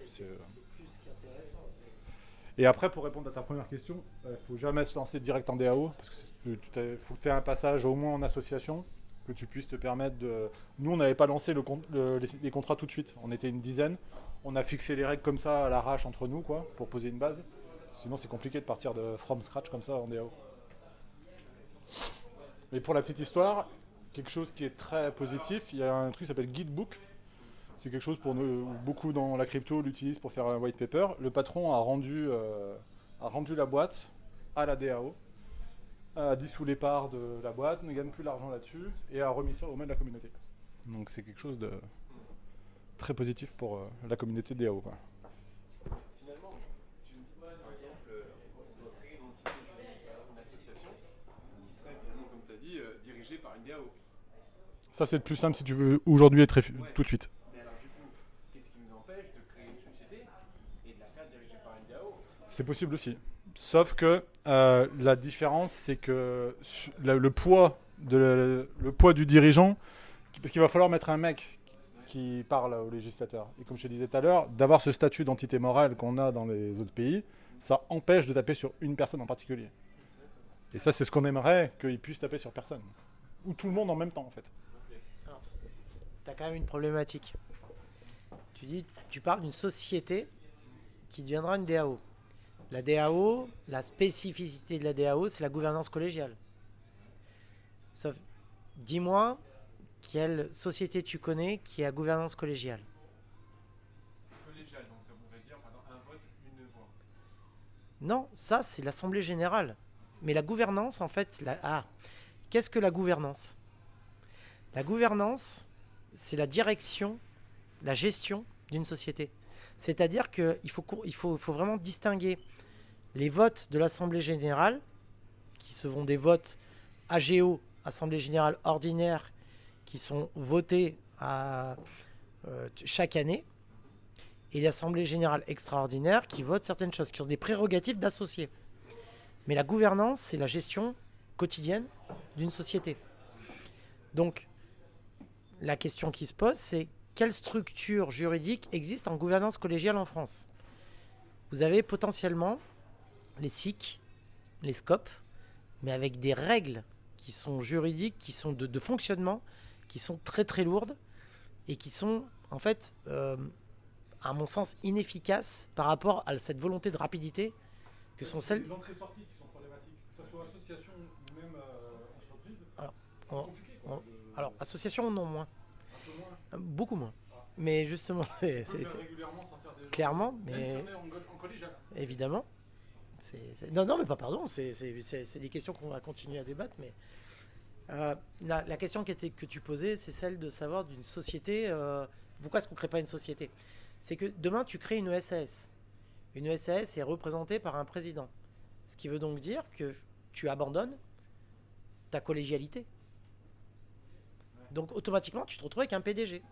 Et après, pour répondre à ta première question, il ne faut jamais se lancer direct en DAO. Parce qu'il faut que tu aies un passage au moins en association. Que tu puisses te permettre de... Nous, on n'avait pas lancé les contrats tout de suite. On était une dizaine. On a fixé les règles comme ça à l'arrache entre nous, quoi, pour poser une base. Sinon, c'est compliqué de partir de from scratch comme ça en DAO. Et pour la petite histoire, quelque chose qui est très positif, il y a un truc qui s'appelle Gitbook. C'est quelque chose pour nous, beaucoup dans la crypto l'utilisent pour faire un white paper. Le patron a rendu la boîte à la DAO, a dissous les parts de la boîte, ne gagne plus d'argent là-dessus et a remis ça aux mains de la communauté. Donc c'est quelque chose de très positif pour la communauté DAO, quoi. Finalement, tu me dis, par exemple, on doit créer une entité juridique, une association qui serait finalement, comme tu as dit, dirigée par une DAO. Ça c'est le plus simple si tu veux aujourd'hui être tout de suite. Mais alors du coup, qu'est-ce qui nous empêche de créer une société et de la faire diriger par une DAO? C'est possible aussi. Sauf que la différence, c'est que le poids du dirigeant, parce qu'il va falloir mettre un mec qui parle au législateur. Et comme je te disais tout à l'heure, d'avoir ce statut d'entité morale qu'on a dans les autres pays, ça empêche de taper sur une personne en particulier. Et ça, c'est ce qu'on aimerait, qu'il puisse taper sur personne. Ou tout le monde en même temps, en fait. Tu as quand même une problématique. Tu parles d'une société qui deviendra une DAO. La DAO, la spécificité de la DAO, c'est la gouvernance collégiale. Sauf, dis-moi, quelle société tu connais qui a gouvernance collégiale? Collégiale, donc ça voudrait dire, par exemple, un vote, une voix. Non, ça, c'est l'Assemblée générale. Mais la gouvernance, en fait, qu'est-ce que la gouvernance? La gouvernance, c'est la direction, la gestion d'une société. C'est-à-dire qu'il faut vraiment distinguer les votes de l'Assemblée générale, qui seront des votes AGO, Assemblée générale ordinaire, qui sont votés chaque année, et l'Assemblée générale extraordinaire, qui vote certaines choses, qui ont des prérogatives d'associés. Mais la gouvernance, c'est la gestion quotidienne d'une société. Donc, la question qui se pose, c'est quelle structure juridique existe en gouvernance collégiale en France? Vous avez potentiellement les SIC, les SCOP, mais avec des règles qui sont juridiques, qui sont de fonctionnement, qui sont très très lourdes et qui sont en fait, à mon sens, inefficaces par rapport à cette volonté de rapidité que sont celles... Les entrées-sorties qui sont problématiques, que ce soit association ou même entreprise, c'est compliqué. Alors, association, non, moins. Un peu moins. Beaucoup moins. Mais justement, On peut faire régulièrement sortir des gens. clairement, Même mais si on est en collégial. évidemment. Non, mais pas pardon, c'est des questions qu'on va continuer à débattre, mais la question que tu posais, c'est celle de savoir d'une société, pourquoi est-ce qu'on ne crée pas une société? C'est que demain, tu crées une SAS. Une SAS est représentée par un président. Ce qui veut donc dire que tu abandonnes ta collégialité. Donc automatiquement, tu te retrouves avec un PDG.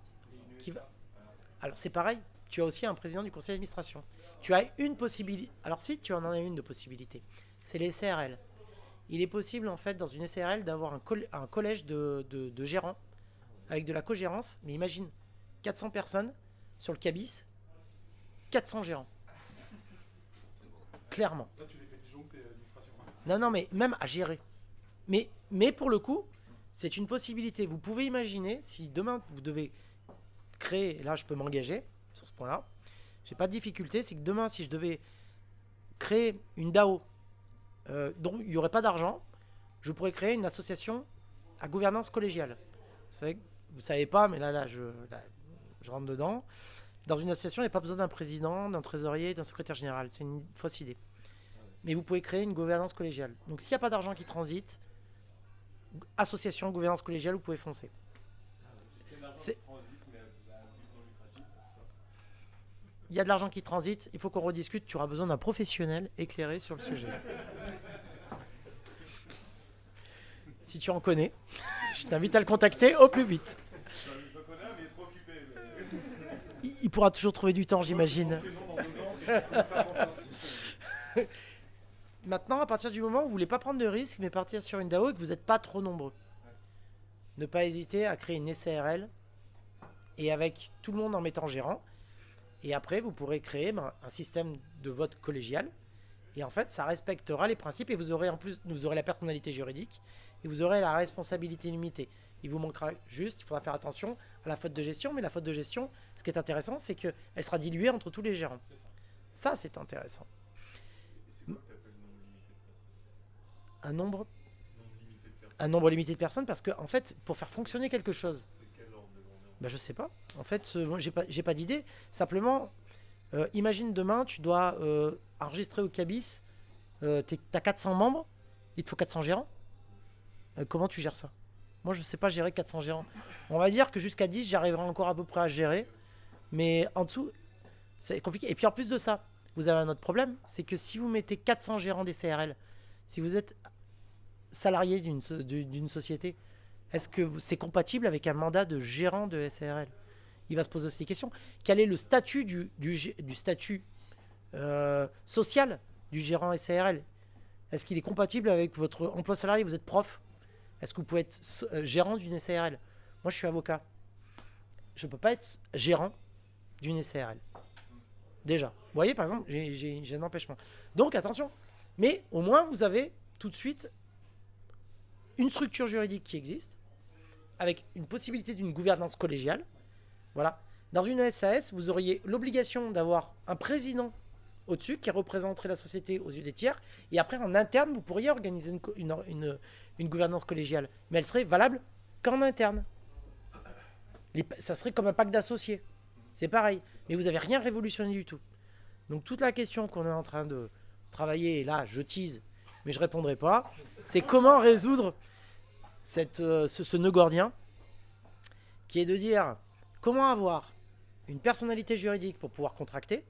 Alors c'est pareil, tu as aussi un président du conseil d'administration. Tu as une possibilité. Alors si, tu en as une de possibilité. C'est les SARL. Il est possible en fait dans une SARL d'avoir un collège de gérants avec de la cogérance. Mais imagine, 400 personnes sur le cabis, 400 gérants. Clairement. Là, tu les fais disjoncter l'administration. Non, mais même à gérer. Mais pour le coup, c'est une possibilité. Vous pouvez imaginer, si demain vous devez créer, et là je peux m'engager sur ce point-là, j'ai pas de difficulté, c'est que demain si je devais créer une DAO dont il n'y aurait pas d'argent, je pourrais créer une association à gouvernance collégiale. Vous savez pas, mais là je rentre dedans. Dans une association, il n'y a pas besoin d'un président, d'un trésorier, d'un secrétaire général. C'est une fausse idée. Mais vous pouvez créer une gouvernance collégiale. Donc s'il n'y a pas d'argent qui transite, association, gouvernance collégiale, vous pouvez foncer. Il y a de l'argent qui transite, il faut qu'on rediscute, tu auras besoin d'un professionnel éclairé sur le sujet. Si tu en connais, je t'invite à le contacter au plus vite. Je le connais, mais il est trop occupé. Il pourra toujours trouver du temps, j'imagine. Maintenant, à partir du moment où vous ne voulez pas prendre de risques, mais partir sur une DAO et que vous n'êtes pas trop nombreux, ne pas hésiter à créer une SARL et avec tout le monde en mettant gérant. Et après, vous pourrez créer un système de vote collégial. Et en fait, ça respectera les principes et vous aurez en plus, vous aurez la personnalité juridique et vous aurez la responsabilité limitée. Il vous manquera juste, il faudra faire attention à la faute de gestion. Mais la faute de gestion, ce qui est intéressant, c'est qu'elle sera diluée entre tous les gérants. Ça, c'est intéressant. Un nombre un nombre limité de personnes parce que, en fait, pour faire fonctionner quelque chose, je sais pas. En fait, moi, j'ai pas d'idée. Simplement, imagine demain, tu dois enregistrer au CABIS, t'as 400 membres, il te faut 400 gérants. Comment tu gères ça? Moi, je sais pas gérer 400 gérants. On va dire que jusqu'à 10, j'arriverai encore à peu près à gérer. Mais en dessous, c'est compliqué. Et puis en plus de ça, vous avez un autre problème, c'est que si vous mettez 400 gérants des CRL, si vous êtes salarié d'une société, est-ce que c'est compatible avec un mandat de gérant de SARL? Il va se poser aussi des questions. Quel est le statut du statut social du gérant SARL? Est-ce qu'il est compatible avec votre emploi salarié? Vous êtes prof. Est-ce que vous pouvez être gérant d'une SARL? Moi, je suis avocat. Je ne peux pas être gérant d'une SARL. Déjà. Vous voyez, par exemple, j'ai un empêchement. Donc, attention. Mais au moins, vous avez tout de suite une structure juridique qui existe, avec une possibilité d'une gouvernance collégiale. Voilà. Dans une SAS, vous auriez l'obligation d'avoir un président au-dessus qui représenterait la société aux yeux des tiers. Et après, en interne, vous pourriez organiser une gouvernance collégiale. Mais elle serait valable qu'en interne. Ça serait comme un pacte d'associés. C'est pareil. Mais vous n'avez rien révolutionné du tout. Donc toute la question qu'on est en train de travailler, et là, je tease, mais je ne répondrai pas, c'est comment résoudre ce nœud gordien, qui est de dire comment avoir une personnalité juridique pour pouvoir contracter,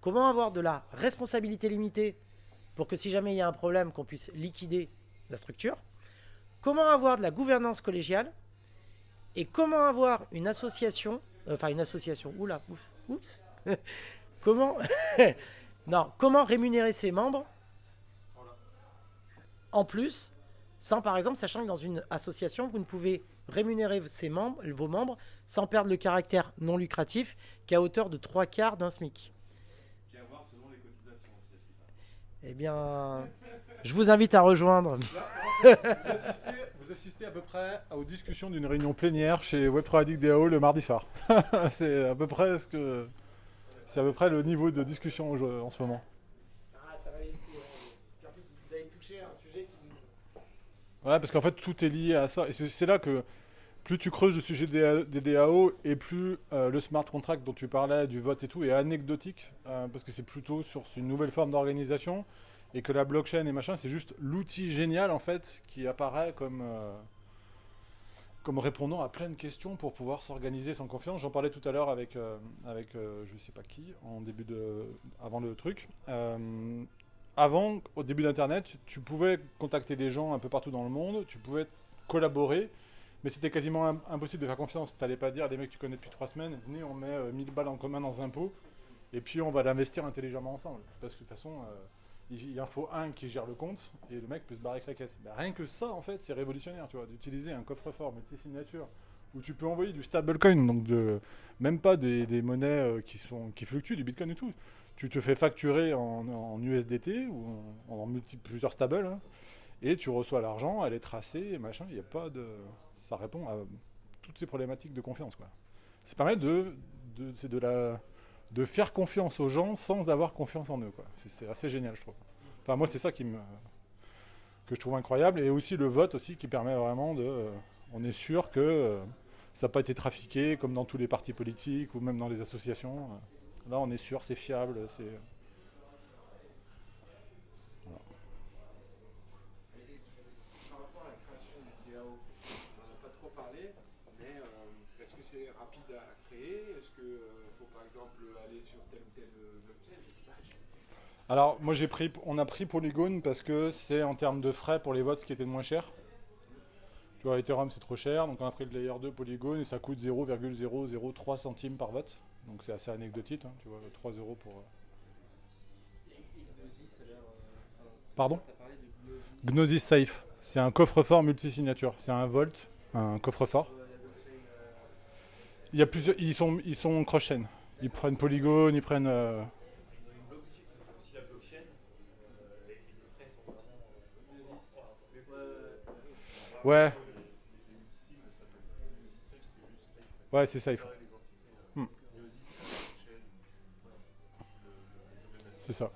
comment avoir de la responsabilité limitée pour que si jamais il y a un problème, qu'on puisse liquider la structure, comment avoir de la gouvernance collégiale, et comment avoir une association, oula, oups, comment rémunérer ses membres en plus, sans par exemple, sachant que dans une association, vous ne pouvez rémunérer vos membres sans perdre le caractère non lucratif qu'à hauteur de 3/4 d'un SMIC. Puis à voir selon les cotisations aussi. Eh bien, je vous invite à rejoindre. Vous assistez à peu près aux discussions d'une réunion plénière chez Web3 Addict DAO le mardi soir. C'est à peu près le niveau de discussion en ce moment. Ah, ça va aller du coup. Puis en plus, vous avez touché à un sujet qui nous... Ouais, parce qu'en fait, tout est lié à ça. Et c'est là que plus tu creuses le sujet des DAO et plus le smart contract dont tu parlais, du vote et tout, est anecdotique. Parce que c'est plutôt sur une nouvelle forme d'organisation. Et que la blockchain et machin, c'est juste l'outil génial, en fait, qui apparaît comme répondant à plein de questions pour pouvoir s'organiser sans confiance. J'en parlais tout à l'heure avec je sais pas qui, avant le truc. Avant, au début d'Internet, tu pouvais contacter des gens un peu partout dans le monde, tu pouvais collaborer, mais c'était quasiment impossible de faire confiance. Tu n'allais pas dire à des mecs que tu connais depuis 3 semaines, venez, on met 1000 balles en commun dans un pot, et puis on va l'investir intelligemment ensemble. Parce que de toute façon, il en faut un qui gère le compte, et le mec peut se barrer avec la caisse. Rien que ça, en fait, c'est révolutionnaire, tu vois, d'utiliser un coffre-fort multi-signature, où tu peux envoyer du stablecoin, donc même pas des monnaies qui fluctuent, du bitcoin et tout. Tu te fais facturer en USDT ou en plusieurs stables, hein, et tu reçois l'argent, elle est tracée, et machin, il y a pas de... Ça répond à toutes ces problématiques de confiance, quoi. Ça permet de faire confiance aux gens sans avoir confiance en eux, quoi. C'est assez génial, je trouve. Enfin, moi, c'est ça que je trouve incroyable, et aussi le vote aussi qui permet vraiment on est sûr que ça n'a pas été trafiqué comme dans tous les partis politiques ou même dans les associations. Là, on est sûr, c'est fiable, c'est... Voilà. Par rapport à la création du DAO, on n'en a pas trop parlé, mais est-ce que c'est rapide à créer? Est-ce qu'il faut par exemple aller sur telle ou telle blockchain? Je sais pas. Alors, moi, on a pris Polygon parce que c'est en termes de frais pour les votes ce qui était le moins cher. Tu vois, Ethereum, c'est trop cher, donc on a pris le Layer 2 Polygon et ça coûte 0,003 centimes par vote. Donc c'est assez anecdotique, hein, tu vois, 3 euros pour... Pardon ? Gnosis Safe. C'est un coffre-fort multi-signature. C'est un Vault, un coffre-fort. Il y a plusieurs... Ils sont cross-chain. Ils prennent Polygon, ils prennent... Aussi la blockchain, les frais sont vraiment... Ouais. Ouais, c'est Safe. C'est ça.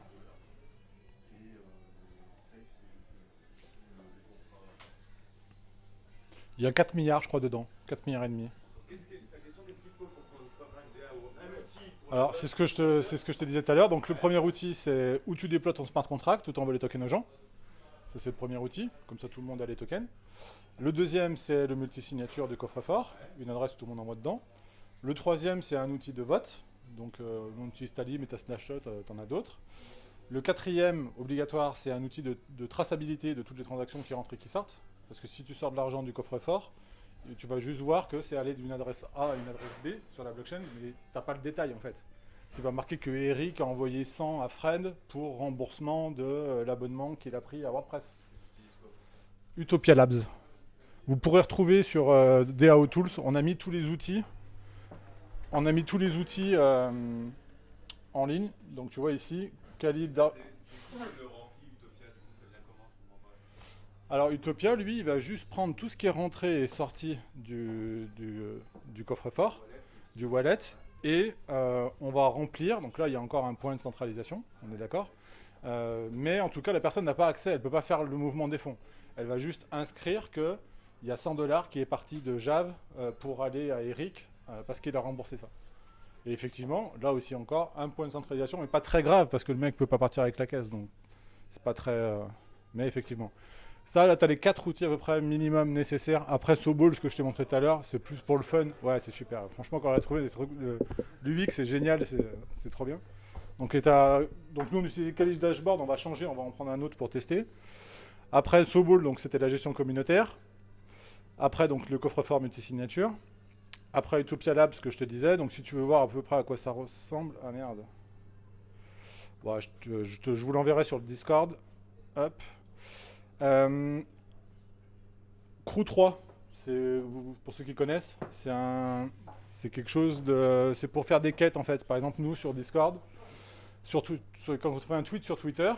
Il y a 4 milliards, je crois, dedans. 4 milliards et demi. Sa question, qu'est-ce qu'il faut pour faire une DAO? Un outil pour Alors, c'est ce que je te disais tout à l'heure. Donc, le premier outil, c'est où tu déploies ton smart contract, où tu envoies les tokens aux gens. Ça, c'est le premier outil. Comme ça, tout le monde a les tokens. Le deuxième, c'est le multisignature du coffre-fort. Une adresse où tout le monde envoie dedans. Le troisième, c'est un outil de vote. Donc, on utilise Tally, MetaSnapshot, tu en as d'autres. Le quatrième, obligatoire, c'est un outil de traçabilité de toutes les transactions qui rentrent et qui sortent. Parce que si tu sors de l'argent du coffre-fort, tu vas juste voir que c'est allé d'une adresse A à une adresse B sur la blockchain, mais tu n'as pas le détail en fait. C'est pas marqué que Eric a envoyé 100 à Fred pour remboursement de l'abonnement qu'il a pris à WordPress. Utopia Labs. Vous pourrez retrouver sur DAO Tools, on a mis tous les outils. On a mis tous les outils en ligne. Donc tu vois ici, Khalid. le rempli Utopia, du coup, ça vient comment? Je comprends pas. Alors Utopia, lui, il va juste prendre tout ce qui est rentré et sorti du coffre-fort, du wallet, et on va remplir. Donc là, il y a encore un point de centralisation, on est d'accord. Mais en tout cas, la personne n'a pas accès, elle ne peut pas faire le mouvement des fonds. Elle va juste inscrire qu'il y a 100$ qui est parti de Jave pour aller à Eric parce qu'il a remboursé ça. Et effectivement, là aussi encore, un point de centralisation, mais pas très grave parce que le mec ne peut pas partir avec la caisse. Donc, c'est pas très... Mais effectivement. Ça, là, tu as les 4 outils à peu près minimum nécessaires. Après, Sobol, ce que je t'ai montré tout à l'heure, c'est plus pour le fun. Ouais, c'est super. Franchement, quand on a trouvé des trucs... L'UX, c'est génial, c'est trop bien. Donc nous, on utilise Kalish Dashboard, on va changer, on va en prendre un autre pour tester. Après, Sobol, donc c'était la gestion communautaire. Après, donc le coffre-fort multisignature. Après, Utopia Labs, ce que je te disais. Donc, si tu veux voir à peu près à quoi ça ressemble... Ah, merde. Bon, je vous l'enverrai sur le Discord. Hop. Crew 3, pour ceux qui connaissent, c'est quelque chose de... C'est pour faire des quêtes, en fait. Par exemple, nous, sur Discord, quand on fait un tweet sur Twitter,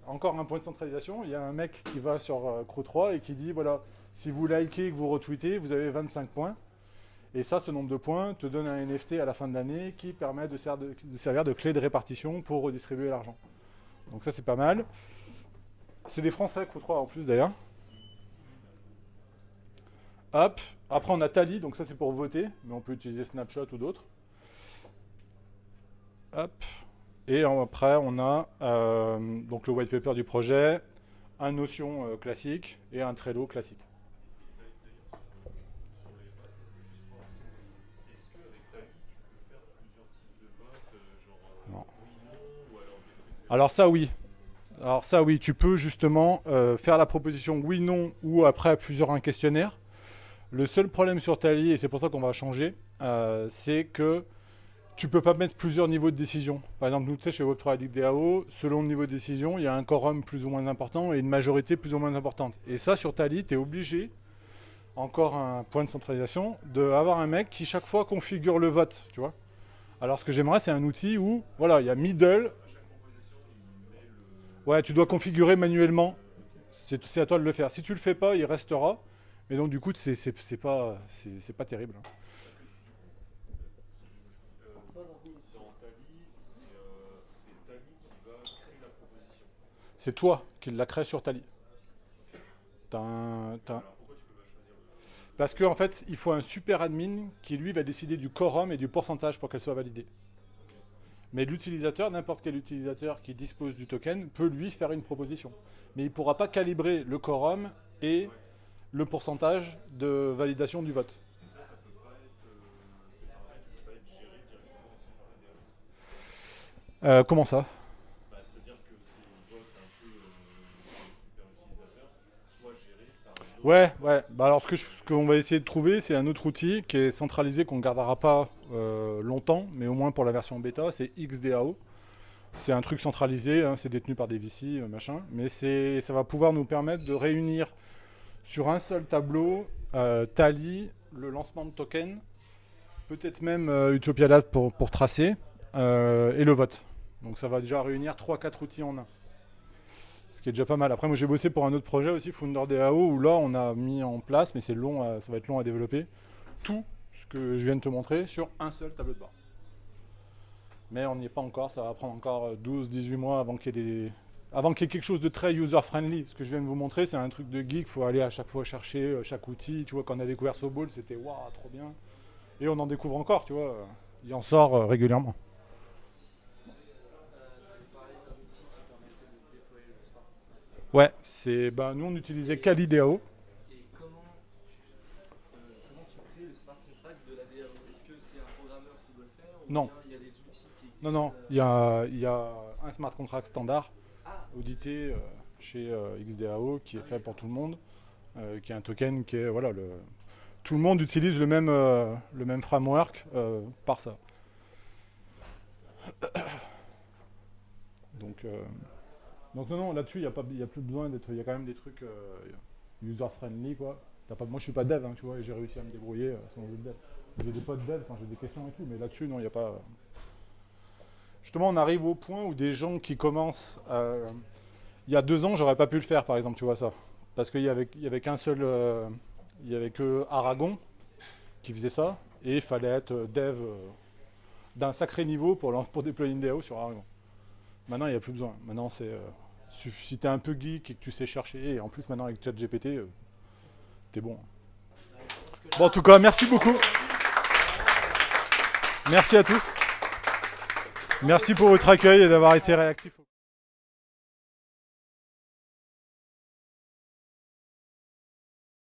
encore un point de centralisation, il y a un mec qui va sur Crew 3 et qui dit, voilà, si vous likez et que vous retweetez, vous avez 25 points. Et ça, ce nombre de points te donne un NFT à la fin de l'année qui permet de servir de clé de répartition pour redistribuer l'argent. Donc ça, c'est pas mal. C'est des Français, Crew 3 en plus d'ailleurs. Hop. Après, on a Tally, donc ça c'est pour voter, mais on peut utiliser Snapshot ou d'autres. Hop. Et après, on a donc le white paper du projet, un Notion classique et un Trello classique. Non. Alors ça, oui. Alors ça, oui, tu peux justement faire la proposition oui-non ou après plusieurs un questionnaire. Le seul problème sur Tally, et c'est pour ça qu'on va changer, c'est que tu peux pas mettre plusieurs niveaux de décision. Par exemple, nous, tu sais, chez Web3 Addict DAO, selon le niveau de décision, il y a un quorum plus ou moins important et une majorité plus ou moins importante. Et ça, sur Tally, tu es obligé, encore un point de centralisation, d'avoir un mec qui chaque fois configure le vote, tu vois. Alors ce que j'aimerais, c'est un outil où, voilà, il y a middle. Ouais, tu dois configurer manuellement. C'est à toi de le faire. Si tu le fais pas, il restera. Mais donc du coup, c'est pas terrible. Dans Tally, c'est Tally qui va créer la proposition. C'est toi qui la crée sur Tally. Alors pourquoi tu peux pas choisir Parce qu'en fait, il faut un super admin qui lui va décider du quorum et du pourcentage pour qu'elle soit validée. Mais l'utilisateur, n'importe quel utilisateur qui dispose du token, peut lui faire une proposition. Mais il ne pourra pas calibrer le quorum et le pourcentage de validation du vote. Et ça peut pas être séparé, ça peut pas être géré directement aussi par la DAO. Comment ça? C'est-à-dire que c'est le vote un peu super utilisateur, soit géré par la DAO. Ouais. Bah alors ce qu'on va essayer de trouver, c'est un autre outil qui est centralisé, qu'on ne gardera pas longtemps, mais au moins pour la version bêta, c'est XDAO. C'est un truc centralisé, hein, c'est détenu par des VC, machin, mais ça va pouvoir nous permettre de réunir sur un seul tableau Tally, le lancement de token, peut-être même Utopia Lab pour tracer, et le vote. Donc ça va déjà réunir 3-4 outils en un. Ce qui est déjà pas mal. Après, moi j'ai bossé pour un autre projet aussi, Founder DAO, où là on a mis en place, mais c'est long, ça va être long à développer, tout ce que je viens de te montrer sur un seul tableau de bord. Mais on n'y est pas encore, ça va prendre encore 12-18 mois avant qu'il y ait Avant qu'il y ait quelque chose de très user-friendly, ce que je viens de vous montrer, c'est un truc de geek, il faut aller à chaque fois chercher chaque outil. Tu vois, quand on a découvert Sobol, c'était waouh, trop bien. Et on en découvre encore, tu vois. Il en sort régulièrement. Ouais, nous on utilisait Kali.dao. Et comment tu crées le smart contract de la DAO? Est-ce que c'est un programmeur qui doit le faire ou Non. bien il y a des outils qui existent? Non, il y a un smart contract standard audité chez XDAO qui est fait pour tout le monde, qui est un token qui est tout le monde utilise le même framework par ça. Donc non, là-dessus il y a plus besoin d'être, il y a quand même des trucs user friendly quoi. Moi je suis pas dev, hein, tu vois, et j'ai réussi à me débrouiller sans être dev. J'ai des potes dev quand j'ai des questions et tout, mais là-dessus non, il n'y a pas. Justement, on arrive au point où des gens qui commencent. Il y a 2 ans, j'aurais pas pu le faire, par exemple, tu vois ça, parce qu'il y avait qu'un seul, il y avait que Aragon qui faisait ça, et il fallait être dev d'un sacré niveau pour déployer une DAO sur Aragon. Maintenant, il n'y a plus besoin. Maintenant, c'est si tu es un peu geek et que tu sais chercher, et en plus maintenant avec ChatGPT, t'es bon. Bon, en tout cas, merci beaucoup. Merci à tous. Merci pour votre accueil et d'avoir été réactifs.